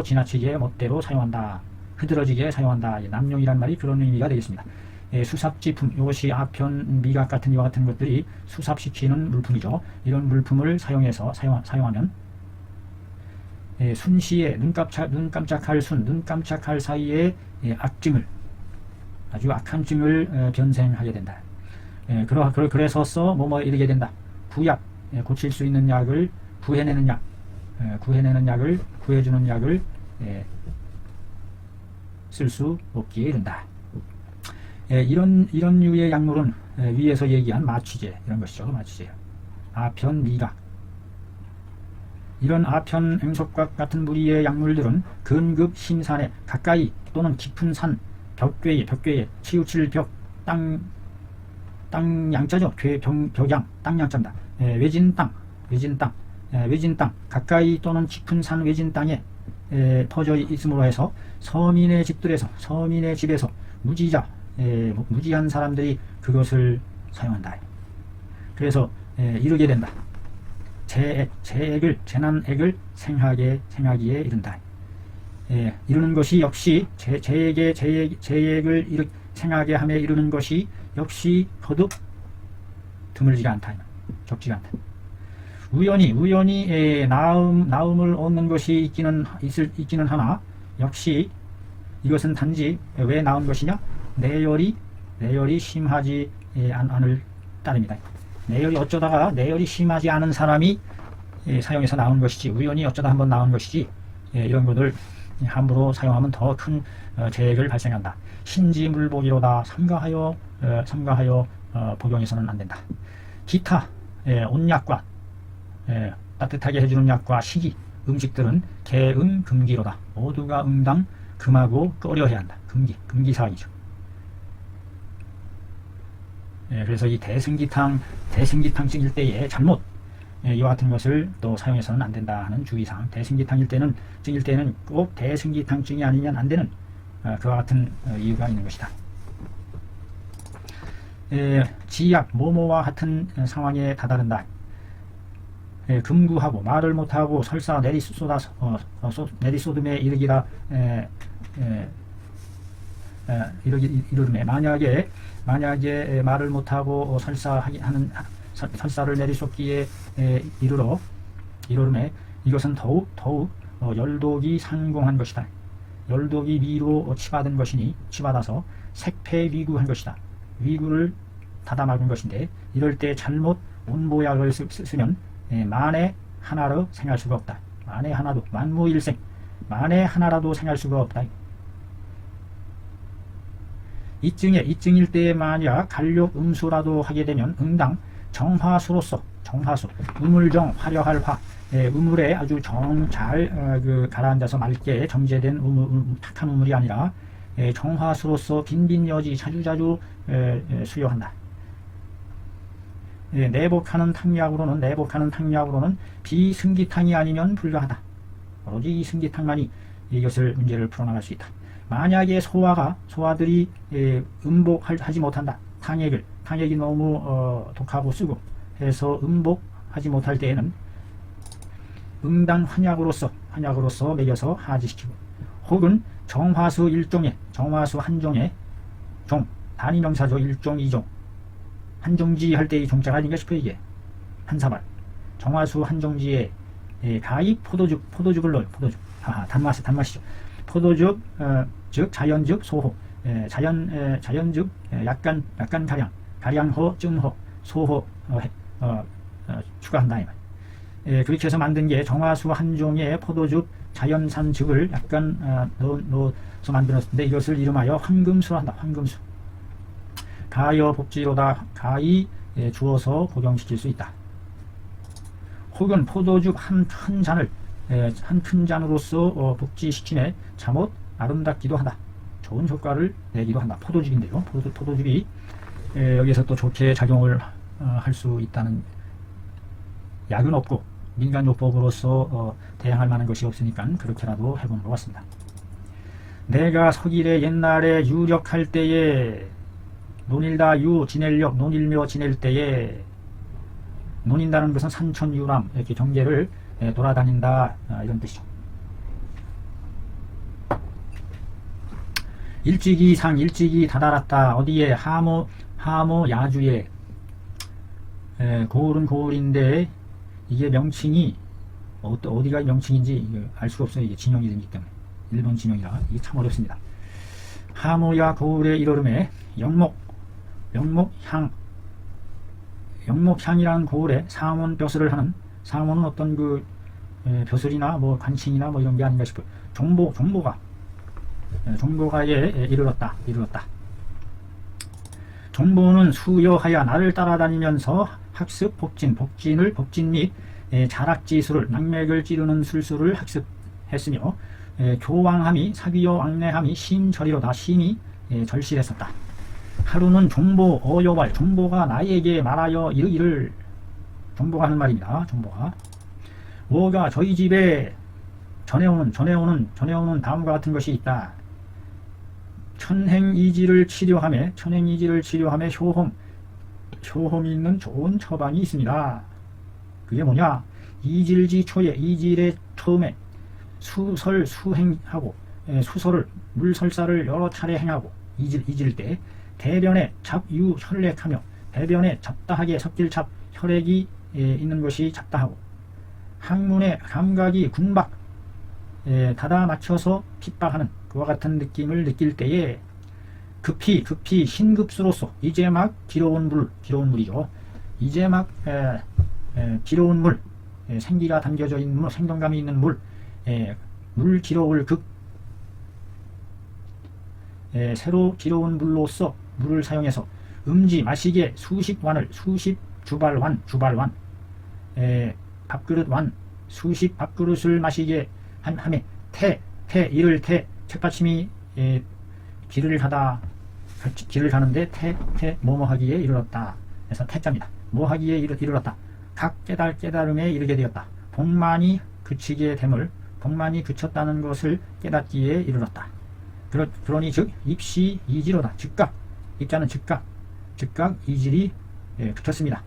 지나치게 멋대로 사용한다. 흐드러지게 사용한다. 남용이란 말이 그런 의미가 되겠습니다. 수삽지품 이것이 아편 미각 같은 이와 같은 것들이 수삽시키는 물품이죠. 이런 물품을 사용하면 순시에 눈 깜짝할 사이에 악증을 아주 악한 증을 변생하게 된다. 그래서서 뭐뭐 이르게 된다. 부약 고칠 수 있는 약을 부해내는 약 구해주는 약을 쓸 수 없기에 이른다. 이런 류의 약물은 위에서 얘기한 마취제 이런 것이죠. 마취제, 아편, 미각, 이런 아편, 앵소각 같은 무리의 약물들은 근급 심산에 가까이 또는 깊은 산, 벽괴에 치우칠 벽, 땅 양자죠. 벽양, 땅 양자입니다. 외진 땅, 가까이 또는 깊은 산 외진 땅에 퍼져 있음으로 해서 서민의 집에서 무지한 사람들이 그것을 사용한다. 그래서 이르게 된다. 재난액을 생하기에 이른다. 이루는 것이 역시 재액을 생하게 함에 이르는 것이 역시 거듭 드물지가 않다. 적지가 않다. 우연히 나음을 얻는 것이 있기는 하나, 역시 이것은 단지 왜 나온 것이냐? 내열이 심하지 않을 따름이다. 내열이 심하지 않은 사람이 사용해서 나온 것이지, 우연히 어쩌다 한번 나온 것이지, 이런 것을 함부로 사용하면 더 큰 재해를 발생한다. 신지물복이로다. 삼가하여 복용해서는 안 된다. 기타 온약과 따뜻하게 해주는 약과 식이, 음식들은 개응 금기로다. 모두가 응당 금하고 꺼려해야 한다. 금기사항이죠. 그래서 이 대승기탕 찍일 때에 잘못 이와 같은 것을 또 사용해서는 안 된다 하는 주의사항. 대승기탕 찍일 때는 꼭 대승기탕증이 아니면 안 되는 그와 같은 이유가 있는 것이다. 지약 모모와 같은 상황에 다다른다. 금구하고 말을 못하고 설사 내리쏟음에 이르기라 이르름에, 만약에 말을 못하고 설사를 내리쏟기에 이르름에, 이것은 더욱 열독이 상공한 것이다. 열독이 위로 치받아서 색패위구한 것이다. 위구를 닫아막은 것인데, 이럴 때 잘못 온보약을 쓰면 만에 하나로 생할 수가 없다. 만에 하나도, 만무일생, 만에 하나라도 생할 수가 없다. 이증일 때에 만약 간욕 음수라도 하게 되면 응당 정화수로서, 우물정 화려할 화, 우물에 아주 잘 가라앉아서 맑게 정제된 탁한 우물이 아니라 정화수로서 빈빈여지 자주자주 수요한다. 내복하는 탕약으로는 비승기탕이 아니면 불가하다. 오로지 이 승기탕만이 이것을 문제를 풀어나갈 수 있다. 만약에 소화들이 음복하지 못한다. 탕액이 너무 독하고 쓰고 해서 음복하지 못할 때에는 응당 환약으로서 먹여서 하지시키고, 혹은 정화수 한 종의 단위명사죠. 1종, 2종, 한종지 할 때 이 종자가 아닌가 싶어요. 이게 한 사발, 정화수 한 종지에 가히 포도죽을 넣어요. 단맛이죠. 포도죽, 즉 자연즉 소호, 자연즉 약간 가량호, 쯤호, 소호 추가한다. 그렇게 해서 만든 게 정화수 한 종의 포도죽 자연산즙을 약간 넣어서 만들었는데, 이것을 이름하여 황금수로 한다. 황금수. 가여 복지로다. 가히 주어서 복용시킬 수 있다. 혹은 포도죽 한 큰 잔으로서 복지시키네 잠옷 아름답기도 하다. 좋은 효과를 내기도 한다. 포도죽인데요. 포도죽이 여기서 또 좋게 작용을 할 수 있다는 약은 없고, 민간요법으로서 대항할 만한 것이 없으니까 그렇게라도 해보는 것 같습니다. 내가 서길에 옛날에 유력할 때에 논일다 지낼력, 논일며 지낼 때에, 논인다는 것은 산천유람, 이렇게 경계를 돌아다닌다, 이런 뜻이죠. 일찍이 다다랐다. 어디에? 하모 야주에. 고을은 고을인데 이게 명칭이 어디가 명칭인지 알 수가 없어요. 이게 진영이 되기 때문에. 일본 진영이라 이게 참 어렵습니다. 하모야 고을에 이르름에 영목향이라는 고을에 상원 벼슬을 하는, 상원은 어떤 벼슬이나 뭐 관칭이나 뭐 이런 게 아닌가 싶어요. 종보가에 이르렀다. 종보는 수여하여 나를 따라다니면서 학습 복진 및 자락지술을 낙맥을 찌르는 술수를 학습했으며 교왕함이 사귀어 왕래함이 심절이로다. 심히 절실했었다. 하루는 종보 어여왈 종보가 나에게 말하여 이르기를 종보가 하는 말입니다. 종보가 뭐가 저희 집에 전해오는 다음과 같은 것이 있다. 천행이지를 치료함에 효험이 있는 좋은 처방이 있습니다. 그게 뭐냐? 이질지 초에 이질의 처음에 수행하고 수설을 물설사를 여러 차례 행하고 이질 때 대변에 잡유 혈액하며 대변에 잡다하게 섞일 혈액이 있는 것이 잡다하고 항문의 감각이 군박 닫아 맞춰서 핍박하는 그와 같은 느낌을 느낄 때에 급히 신급수로서 이제 막 기러운 물이죠. 이제 막 기러운 물, 생기가 담겨져 있는 물, 생동감이 있는 물 기러울 새로 기러운 물로서 물을 사용해서 음지 마시게 수십 주발완 밥그릇 완 수십 밥그릇을 마시게 함에 이를 책받침이 길을 가는데 뭐하기에 이르렀다. 그래서 태자입니다. 뭐하기에 이르렀다. 각 깨달음에 이르게 되었다. 복만이 그치게 됨을 복만이 그쳤다는 것을 깨닫기에 이르렀다. 그러니 즉 입시 이지로다. 즉각 입자는 즉각 이질이 그쳤습니다.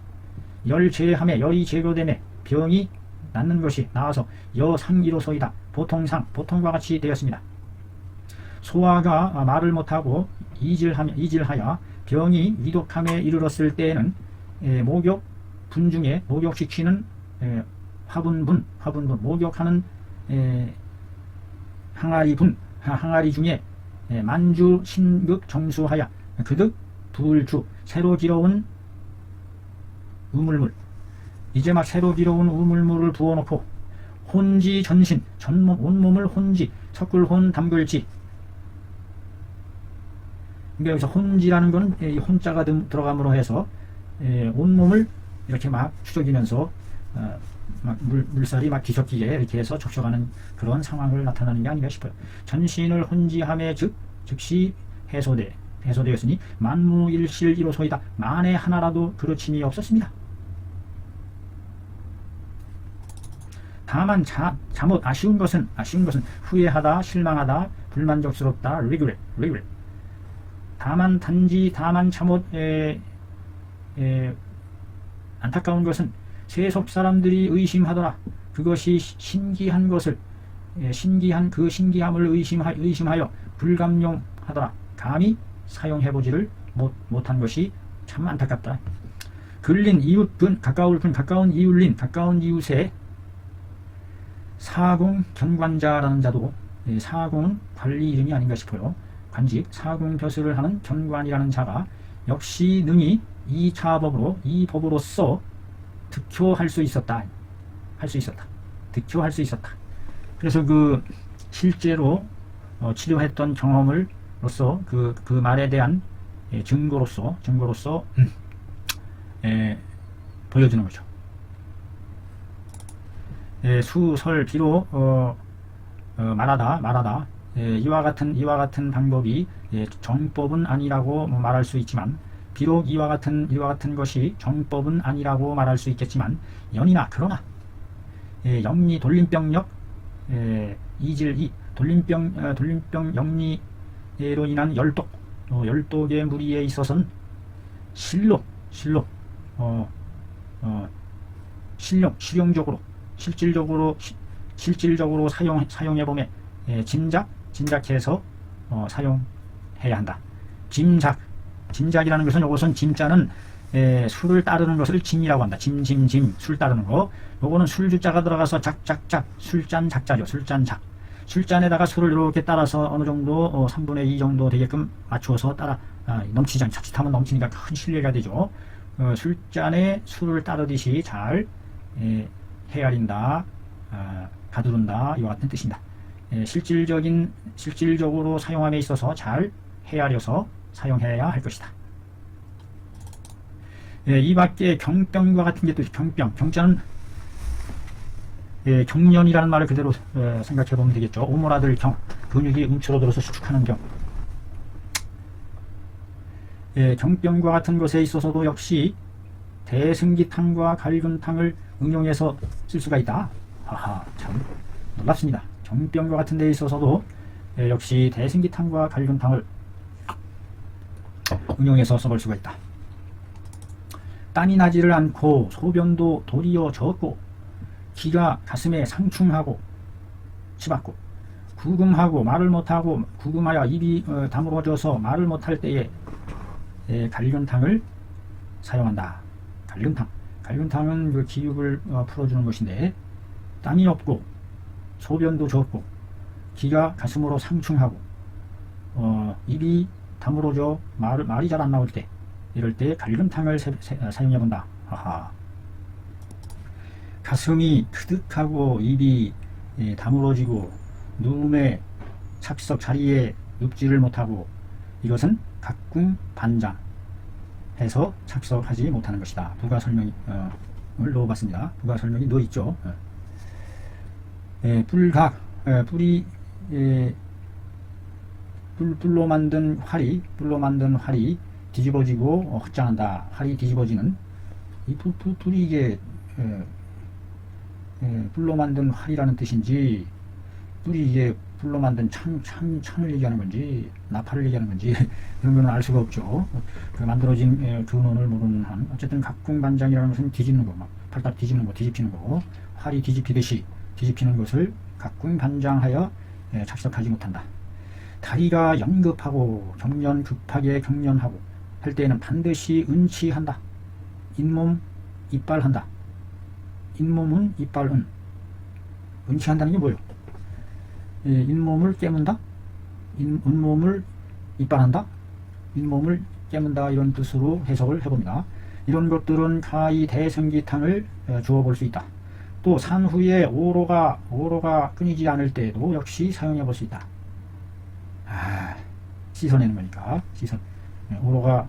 열제함에 열이 제거됨에 병이 낫는 것이 나와서 여상이로소이다. 보통과 같이 되었습니다. 소아가 말을 못하고 이질하여 병이 위독함에 이르렀을 때에는 목욕분 중에 목욕시키는 화분분 목욕하는 항아리 중에 만주 신극 정수하여 그득 불주 새로 기러운 우물물 이제 막 새로 기러운 우물물을 부어놓고 혼지 전신 온몸을 혼지 석굴혼 담글지. 그러니까 여기서 혼지라는 것은 이 혼자가 들어감으로 해서 온몸을 이렇게 막 추적이면서 막 물살이 막 뒤섞이게 이렇게 해서 적셔가는 그런 상황을 나타내는 게 아닌가 싶어요. 전신을 혼지함에 즉시 해소되었으니 만무일실 이로소이다. 만에 하나라도 그르침이 없었습니다. 다만 잠옷 아쉬운 것은 후회하다 실망하다 불만족스럽다 regret 다만 잠옷 안타까운 것은 세속 사람들이 의심하더라. 그것이 신기한 신기함을 의심하여 불감용하더라. 감히 사용해보지를 못한 것이 참 안타깝다. 근린 이웃근 가까운 이웃에 사공 견관자라는 자도 사공은 관리 이름이 아닌가 싶어요. 관직 사공 벼슬을 하는 견관이라는 자가 역시 능히 이 법으로서 득효할 수 있었다. 그래서 그 실제로 치료했던 경험으로서 그 말에 대한 증거로서 보여주는 거죠. 수설비로 말하다 이와 같은 방법이 정법은 아니라고 말할 수 있지만 비록 이와 같은 것이 정법은 아니라고 말할 수 있겠지만 그러나 영리 돌림병력 이질이 돌림병 영리로 인한 열독의 무리에 있어서는 실질적으로 사용해보면 짐작해서 사용해야 한다. 짐작이라는 것은 이것은 짐자는 술을 따르는 것을 짐이라고 한다. 술 따르는 거. 요거는 술주자가 들어가서 작작작 술잔 작자죠. 술잔에다가 술을 이렇게 따라서 어느 정도 3분의 2 정도 되게끔 맞추어서 넘치지 않게 자칫하면 넘치니까 큰 실례가 되죠. 술잔에 술을 따르듯이 잘 헤아린다. 가두른다 이와 같은 뜻입니다. 실질적으로 사용함에 있어서 잘 헤아려서 사용해야 할 것이다. 이 밖에 경병과 같은 게 또 경자는 경련이라는 말을 그대로 생각해 보면 되겠죠. 오모라들 근육이 움츠러들어서 수축하는 경. 경병과 같은 것에 있어서도 역시 대승기탕과 갈근탕을 응용해서 쓸 수가 있다. 하하, 참 놀랍습니다. 경병과 같은 데 있어서도 역시 대승기탕과 갈근탕을 응용해서 써볼 수가 있다. 땀이 나지를 않고 소변도 도리어 적고 기가 가슴에 상충하고 치받고 구금하고 말을 못하고 구금하여 입이 다물어져서 말을 못할 때에 갈근탕을 사용한다. 갈근탕은 그 기육을 풀어주는 것인데 땀이 없고 소변도 적고 기가 가슴으로 상충하고 입이 다물어져 말이 잘 안 나올 때 이럴 때 갈근탕을 사용해 본다. 하하. 가슴이 트득하고 입이 다물어지고 누움에 착석 자리에 눕지를 못하고 이것은 각궁반장 해서 착석하지 못하는 것이다. 부가 설명을 넣어봤습니다. 부가 설명이 넣어 있죠. 불각 불이 불로 만든 활이 뒤집어지고 확장한다. 활이 뒤집어지는 이 불이 이게 불로 만든 활이라는 뜻인지 불이 이게 불로 만든 창을 얘기하는 건지 나팔을 얘기하는 건지 이런 거는 알 수가 없죠. 그 만들어진 근원을 모르는 한 어쨌든 각궁반장이라는 것은 뒤집는 거, 막 팔딱 뒤집는 거, 뒤집히는 거고 활이 뒤집히듯이 뒤집히는 것을 각궁반장하여 착석하지 못한다. 다리가 연급하고 급하게 경련하고 할 때에는 반드시 은치한다. 잇몸 이빨한다. 잇몸은 이빨은 은치한다는 게 뭐예요? 잇몸을 깨문다? 잇몸을 이빨한다? 잇몸을 깨문다 이런 뜻으로 해석을 해봅니다. 이런 것들은 가히 대승기탕을 주어 볼 수 있다. 또 산후에 오로가 끊이지 않을 때에도 역시 사용해 볼 수 있다. 씻어내는 거니까 씻어. 오로가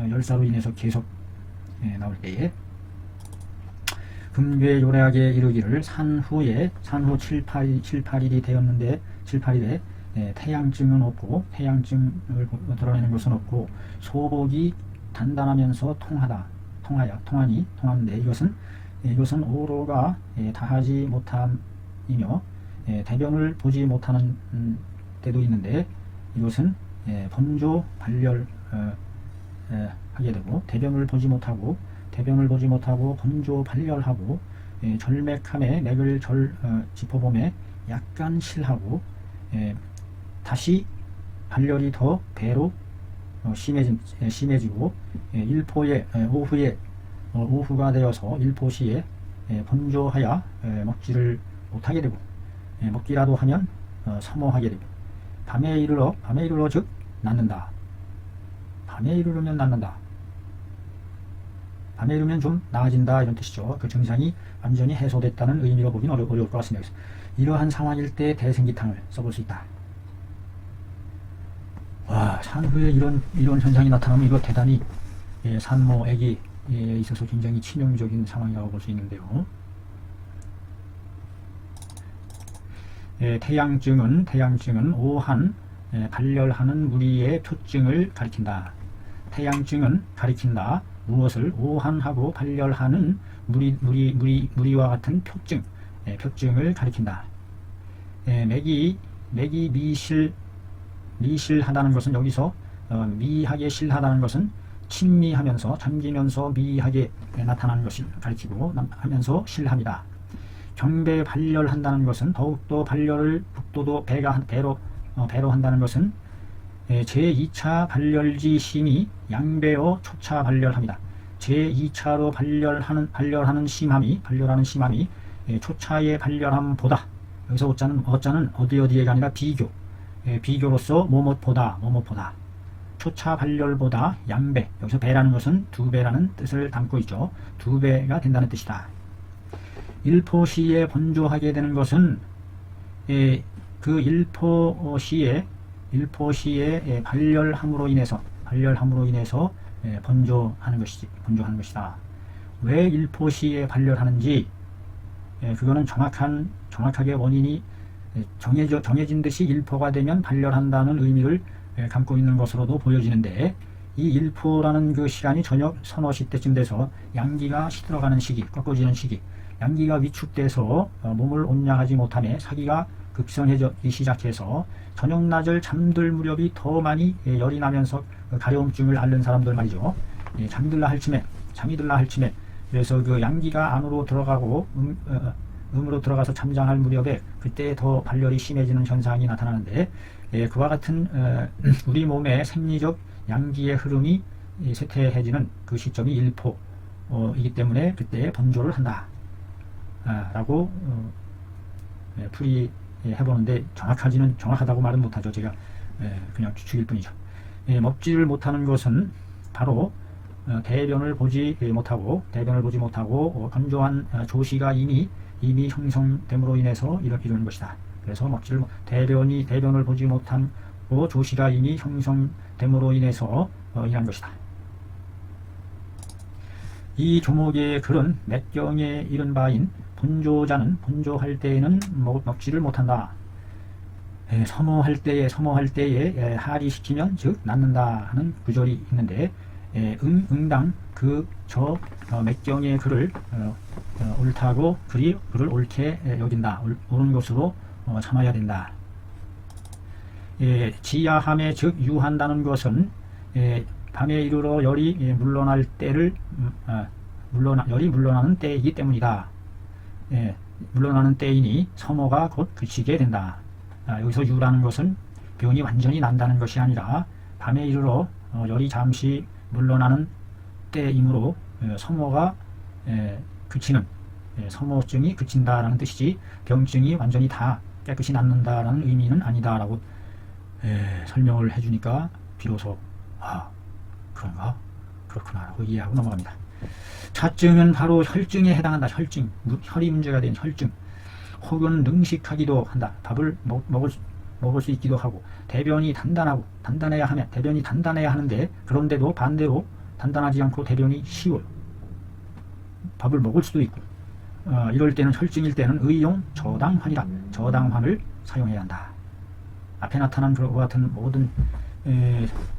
열사로 인해서 계속 나올 때에 금괴 요래하게 이르기를 산후 7, 8일이 되었는데 7, 8일에 태양증은 없고 태양증을 드러내는 것은 없고 소복이 단단하면서 통하는데 이것은 오로가 다하지 못함이며 대변을 보지 못하는 때도 있는데 이것은 번조 발열 하게 되고 대변을 보지 못하고 번조 발열하고 절맥함에 맥을 짚어봄에 약간 실하고 다시 발열이 더 배로 심해지고 오후가 되어서 일포시에 번조하여 먹지를 못하게 되고 먹기라도 하면 사모하게 되고 밤에 이르러 즉 낫는다. 밤에 이르르면 낫는다. 밤에 이르면 좀 나아진다 이런 뜻이죠. 그 증상이 완전히 해소됐다는 의미로 보긴 어려울 것 같습니다. 이러한 상황일 때 대승기탕을 써볼 수 있다. 와, 산후에 이런 현상이 나타나면 이거 대단히 산모에게 있어서 굉장히 치명적인 상황이라고 볼 수 있는데요. 태양증은 오한 발열하는 무리의 표증을 가리킨다. 태양증은 가리킨다. 무엇을 오한하고 발열하는 무리와 같은 표증을 가리킨다. 맥이 미실하다는 것은 여기서 미하게 실하다는 것은 친미하면서 잠기면서 미하게 나타나는 것을 가리키고 하면서 실합니다. 경배 발열한다는 것은 더욱더 발열을 북도도 배로 한다는 것은 제2차 발열지 심이 양배어 초차 발열합니다. 제2차로 발열하는 심함이 초차의 발열함보다 여기서 어자는 어디에가 아니라 비교로서 뭐뭇보다 초차 발열보다 양배 여기서 배라는 것은 2배라는 뜻을 담고 있죠. 2배가 된다는 뜻이다. 일포시에 번조하게 되는 것은 그 일포시에 발열함으로 인해서 번조하는 것이다. 왜 일포시에 발열하는지 그거는 정확하게 원인이 정해진 듯이 일포가 되면 발열한다는 의미를 담고 있는 것으로도 보여지는데, 이 일포라는 그 시간이 저녁 서너 시 때쯤 돼서 양기가 시들어가는 시기, 꺾어지는 시기, 양기가 위축돼서 몸을 온양하지 못하며 사기가 급성해지기 시작해서 저녁 낮을 잠들 무렵이 더 많이 열이 나면서 가려움증을 앓는 사람들 말이죠. 잠이 들라 할 쯤에 그래서 그 양기가 안으로 들어가고 음으로 들어가서 잠잠할 무렵에 그때 더 발열이 심해지는 현상이 나타나는데, 그와 같은 우리 몸의 생리적 양기의 흐름이 쇠퇴해지는 그 시점이 일포이기 때문에 그때 번조를 한다 라고 풀이해보는데, 정확하다고 말은 못하죠. 제가 그냥 추측일 뿐이죠. 먹지를 못하는 것은 바로 대변을 보지 못하고 건조한 조시가 이미 형성됨으로 인해서 이루는 것이다. 그래서 대변을 보지 못하고 조시가 이미 형성됨으로 인해서 일어난 것이다. 이 조목의 글은 맥경에 이른 바인 번조자는 번조할 때에는 먹지를 못한다. 서모할 때에 하리시키면 즉 낫는다 하는 구절이 있는데, 응당 맥경의 글을 옳다고 그를 옳게 여긴다. 옳은 것으로 참아야 된다. 지야함에 즉 유한다는 것은 밤에 이르러 열이 물러날 때를 열이 물러나는 때이기 때문이다. 물러나는 때이니 서모가 곧 그치게 된다. 여기서 유라는 것은 병이 완전히 난다는 것이 아니라 밤에 이르러 열이 잠시 물러나는 때이므로 서모가 그치는, 서모증이 그친다라는 뜻이지 병증이 완전히 다 깨끗이 낫는다라는 의미는 아니다라고 설명을 해주니까 비로소 그렇구나 라고 이해하고 넘어갑니다. 자증은 바로 혈증에 해당한다. 혈이 문제가 된 혈증. 혹은 능식하기도 한다. 밥을 먹을 수 있기도 하고, 대변이 단단해야 하는데, 그런데도 반대로 단단하지 않고 대변이 쉬워요. 밥을 먹을 수도 있고, 이럴 때는 혈증일 때는 의용 저당환이다. 저당환을 사용해야 한다. 앞에 나타난 그와 같은 모든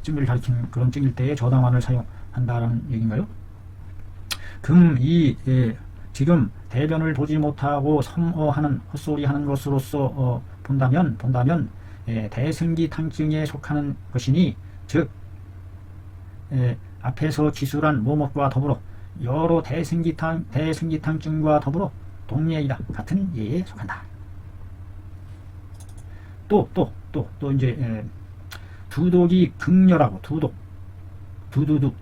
증을 가리키는 그런 증일 때에 저당환을 사용한다라는 얘기인가요? 지금 대변을 보지 못하고 섬어하는 헛소리하는 것으로서 본다면 대승기탕증에 속하는 것이니, 즉 앞에서 기술한 모목과 더불어 여러 대승기탕증과 더불어 동예이다. 같은 예에 속한다. 또 이제 두독이 극렬하고 두독이에요.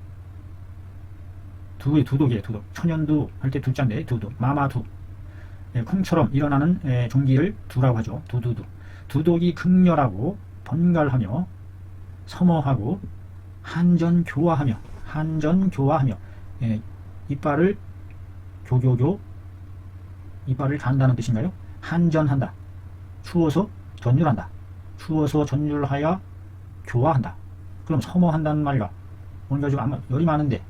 천연두 할 때 두자인데 두독, 마마두, 콩처럼 일어나는 종기를 두라고 하죠. 두독이 극렬하고 번갈하며 서머하고 한전교화하며 이빨을 이빨을 간다는 뜻인가요? 한전한다. 추워서 전율하여 교화한다. 그럼 서머한다는 말과 뭔가 좀 아마 열이 많은데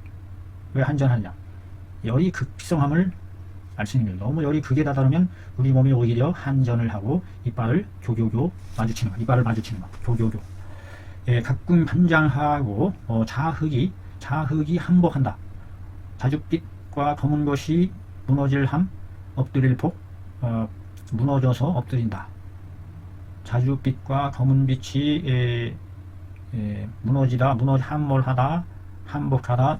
왜 한전하느냐? 열이 극성함을 알 수 있는 거예요. 너무 열이 극에 다다르면 우리 몸이 오히려 한전을 하고 이빨을 마주치는 거. 교교교. 각궁 반장하고 자흑이 함복한다. 자줏빛과 검은 것이 무너질 함, 엎드릴 폭, 무너져서 엎드린다. 자줏빛과 검은 빛이 함몰하다, 함복하다.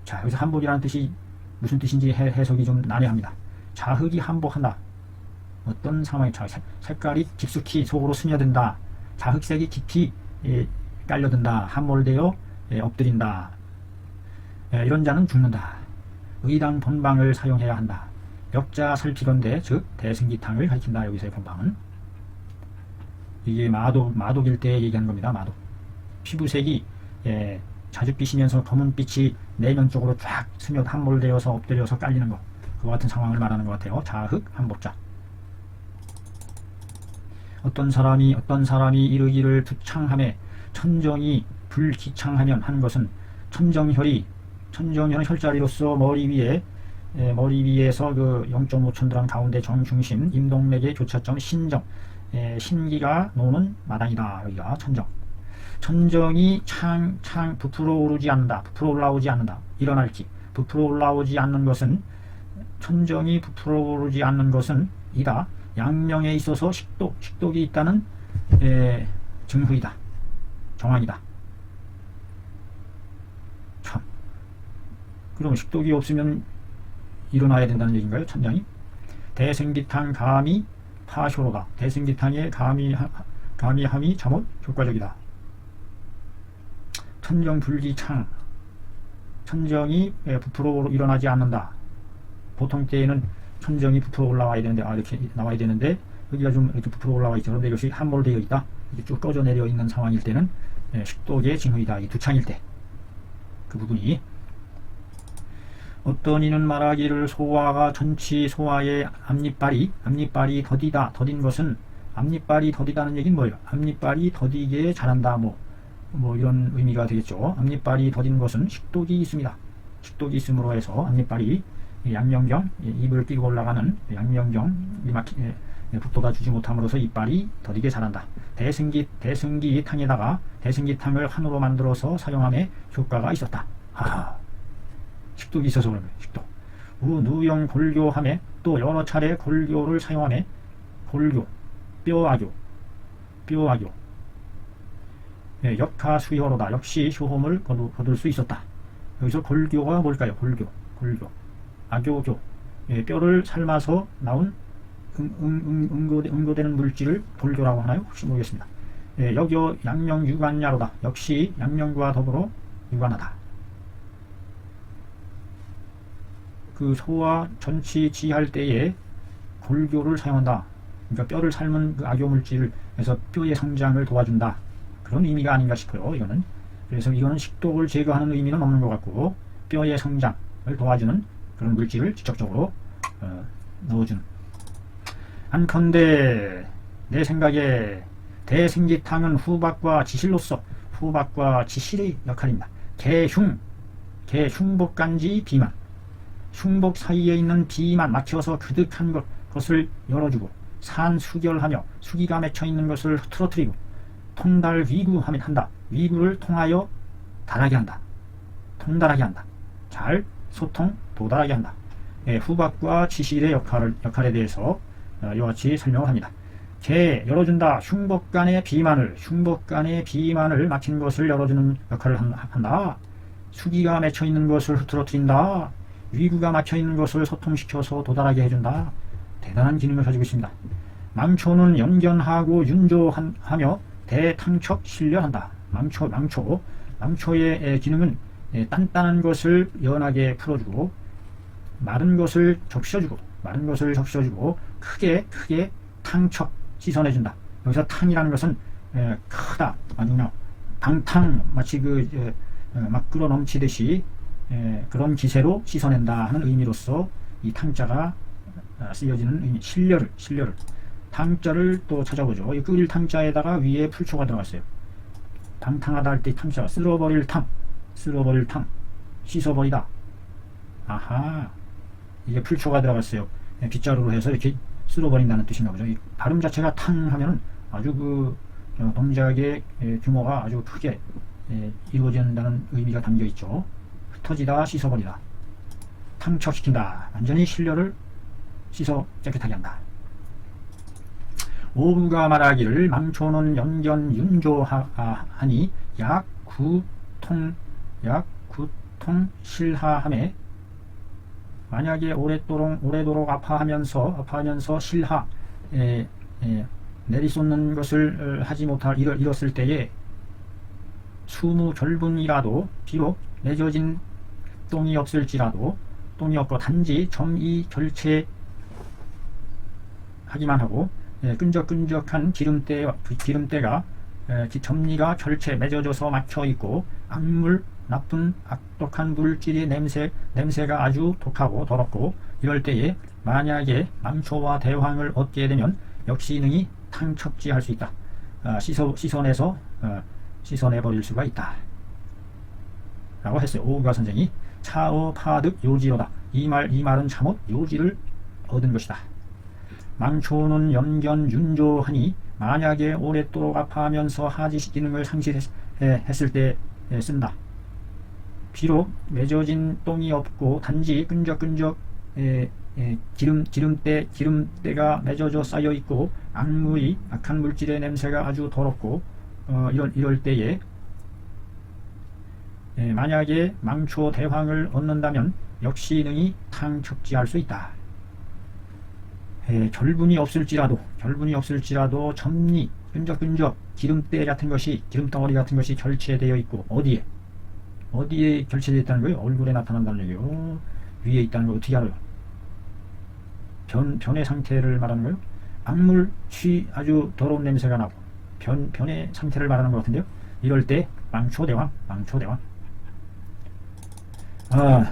자, 여기서 함복이라는 뜻이 무슨 뜻인지 해석이 좀 난해합니다. 자흑이 함복한다. 어떤 상황이 색깔이 깊숙이 속으로 스며든다. 자흑색이 깊이 깔려든다. 함몰되어 엎드린다. 이런 자는 죽는다. 의당 본방을 사용해야 한다. 역자 설피건대 즉 대승기탕을 가리킨다. 여기서의 본방은 이게 마독일 때 얘기하는 겁니다. 마독. 피부색이 자줏빛이면서 검은 빛이 내면 쪽으로 쫙 스며 함몰되어서 엎드려서 깔리는 거. 그와 같은 상황을 말하는 것 같아요. 자흑 한복자. 어떤 사람이 이르기를 두창함에 천정이 불기창하면 한 것은 천정혈은 혈자리로서 머리 위에서 그 0.5천 드람 가운데 정중심 임동맥의 교차점 신정 신기가 노는 마당이다. 여기가 천정이 부풀어 오르지 않는다. 부풀어 올라오지 않는다. 일어날 기 부풀어 올라오지 않는 것은 천정이 부풀어 오르지 않는 것은 이다. 양명에 있어서 식독이 있다는 증후이다. 정황이다. 참. 그럼 식독이 없으면 일어나야 된다는 얘기인가요? 천장이? 대생기탕 감이 파쇼로다. 대생기탕의 감이함이 잠옷 효과적이다. 천정불기창. 천정이 부풀어 일어나지 않는다. 보통 때에는 천정이 부풀어 올라와야 되는데 이렇게 나와야 되는데 여기가 좀 이렇게 부풀어 올라와 있죠. 그런데 이것이 함몰되어 있다. 이렇게 쭉 꺼져 내려 있는 상황일 때는 식독의 징후이다. 이 두창일 때 그 부분이 어떤 이는 말하기를 소화가 전치 소화의 앞니빨이 더디다. 더딘 것은 앞니빨이 더디다는 얘기는 뭐예요? 앞니빨이 더디게 자란다. 뭐 이런 의미가 되겠죠. 앞니빨이 더딘 것은 식독이 있습니다. 식독이 있음으로 해서 앞니빨이 양명경 입을 끼고 올라가는 양명경 북돋아 주지 못함으로써 이빨이 더디게 자란다. 대승기탕에다가 대승기탕을 한우로 만들어서 사용함에 효과가 있었다. 식독이 있어서 그런 거예요. 식독. 누영 골교함에 또 여러 차례 골교를 사용함에 골교, 뼈아교 역하수효로다. 역시 효험을 거둘 수 있었다. 여기서 골교가 뭘까요? 골교 악교교 뼈를 삶아서 나온 응고되는 물질을 골교라고 하나요? 혹시 모르겠습니다. 여기요 양명 유관야로다. 역시 양명과 더불어 유관하다. 그 소화 전치 지할 때에 골교를 사용한다. 그러니까 뼈를 삶은 그 악교 물질을 해서 뼈의 성장을 도와준다. 그런 의미가 아닌가 싶어요. 이거는. 그래서 이거는 식독을 제거하는 의미는 없는 것 같고 뼈의 성장을 도와주는 그런 물질을 직접적으로 넣어주는. 안컨대 내 생각에 대생기탕은 후박과 지실의 역할입니다. 흉복간지 비만, 흉복 사이에 있는 비만 막혀서 그득한 것을 열어주고 산수결하며 수기가 맺혀 있는 것을 틀어뜨리고 통달 위구하면 한다. 위구를 통하여 달하게 한다. 통달하게 한다. 잘 소통 도달하게 한다. 후박과 지실의 역할에 대해서 이와 같이 설명을 합니다. 열어준다. 흉복간의 비만을 막힌 것을 열어주는 역할을 한다. 수기가 맺혀 있는 것을 흐트러뜨린다. 위구가 막혀 있는 것을 소통시켜서 도달하게 해준다. 대단한 기능을 가지고 있습니다. 망초는 연견하고 윤조하며 대탕척 신련한다. 망초의 기능은 단단한 것을 연하게 풀어주고 마른 것을 적셔주고 크게 탕척 씻어내준다. 여기서 탕이라는 것은 크다, 아니요 방탕, 마치 막 끌어 넘치듯이 그런 기세로 씻어낸다 하는 의미로서 이 탕자가 쓰여지는 의미. 신려를 탕자를 또 찾아보죠. 이 끓일 탕자에다가 위에 풀초가 들어갔어요. 방탕하다 할 때 탕자가 쓸어버릴 탕, 씻어버리다. 아하, 이게 풀초가 들어갔어요. 빗자루로 해서 이렇게 쓸어버린다는 뜻인가 보죠. 이 발음 자체가 탕 하면은 아주 동작의 규모가 아주 크게 이루어진다는 의미가 담겨 있죠. 흩어지다, 씻어버리다. 탕척시킨다. 완전히 신려를 씻어 깨끗하게 한다. 오부가 말하기를 망초는 연견 윤조하니 약구통 실하함에 만약에 오래도록 아파하면서 실하 내리쏟는 것을 하지 못할 이뤘을 때에 수무 결분이라도 비록 맺어진 똥이 없을지라도 똥이 없고 단지 점이 결체하기만 하고 끈적끈적한 기름때가 점리가 결체 맺어져서 막혀있고 나쁜 악독한 물질의 냄새가 아주 독하고 더럽고, 이럴 때에 만약에 망초와 대황을 얻게 되면 역시 능히 탕척지할 수 있다. 씻어내버릴 수가 있다 라고 했어요. 오우가 선생이 차어 파득 요지로다. 이 말은 참옷 요지를 얻은 것이다. 망초는 연견 윤조하니 만약에 오랫도록 아파하면서 하지 기능을 상실했을 때 쓴다. 비록 맺어진 똥이 없고 단지 끈적끈적 기름때가 맺어져 쌓여 있고 악한 물질의 냄새가 아주 더럽고, 이럴 때에 만약에 망초 대황을 얻는다면 역시 능히 탕척지할 수 있다. 결분이 없을지라도 점니 끈적끈적 기름덩어리 같은 것이 결체되어 있고, 어디에 결체되어 있다는 거예요? 얼굴에 나타난다는 얘기요. 위에 있다는 거 어떻게 알아요? 변의 상태를 말하는 거예요. 악물 아주 더러운 냄새가 나고 변의 상태를 말하는 것 같은데요. 이럴 때 망초대왕.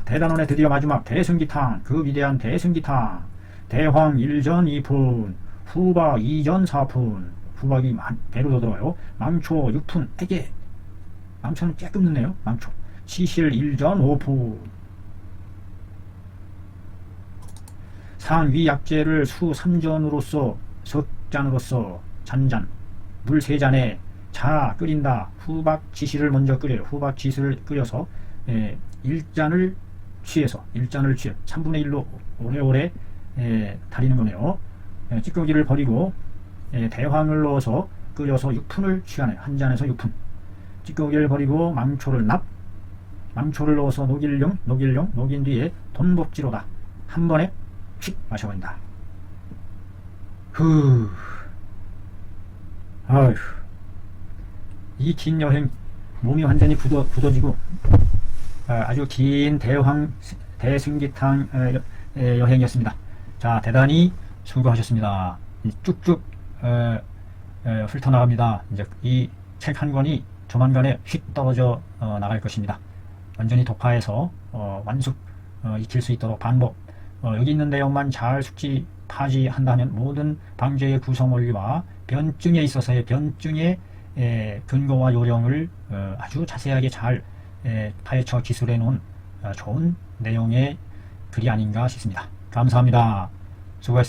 대단원의 드디어 마지막 대승기탕, 그 위대한 대승기탕. 대황 1전 2푼, 후박 2전 4푼. 후박이 배로 더 들어가요. 망초 6푼, 에게. 망초는 조금 늦네요. 망초. 시실 1전 5푼. 상위 약재를 수 3전으로서 석잔으로서 잔, 물 3잔에 자 끓인다. 후박 지시를 먼저 끓여요. 후박 지시를 끓여서 1잔을 취해서 3분의 1로 오래오래 달이는 거네요. 찌꺼기를 버리고 대황을 넣어서 끓여서 6푼을 취하네요. 한 잔에서 6푼. 찌꺼기를 버리고 망초를 넣어서 녹인 뒤에 돈복지로다. 한 번에 휙 마셔버린다. 아휴, 이 긴 여행 몸이 완전히 굳어지고 아주 긴 대승기탕 여행이었습니다. 자, 대단히 수고하셨습니다. 쭉쭉 훑어나갑니다. 이제 이 책 한 권이 조만간에 휙 떨어져 나갈 것입니다. 완전히 독파해서 완숙 익힐 수 있도록 방법, 여기 있는 내용만 잘 숙지 파지한다면 모든 방제의 구성 원리와 변증에 있어서의 변증의 근거와 요령을 아주 자세하게 잘 파헤쳐 기술해 놓은 좋은 내용의 글이 아닌가 싶습니다. 감사합니다. 수고하셨습니다.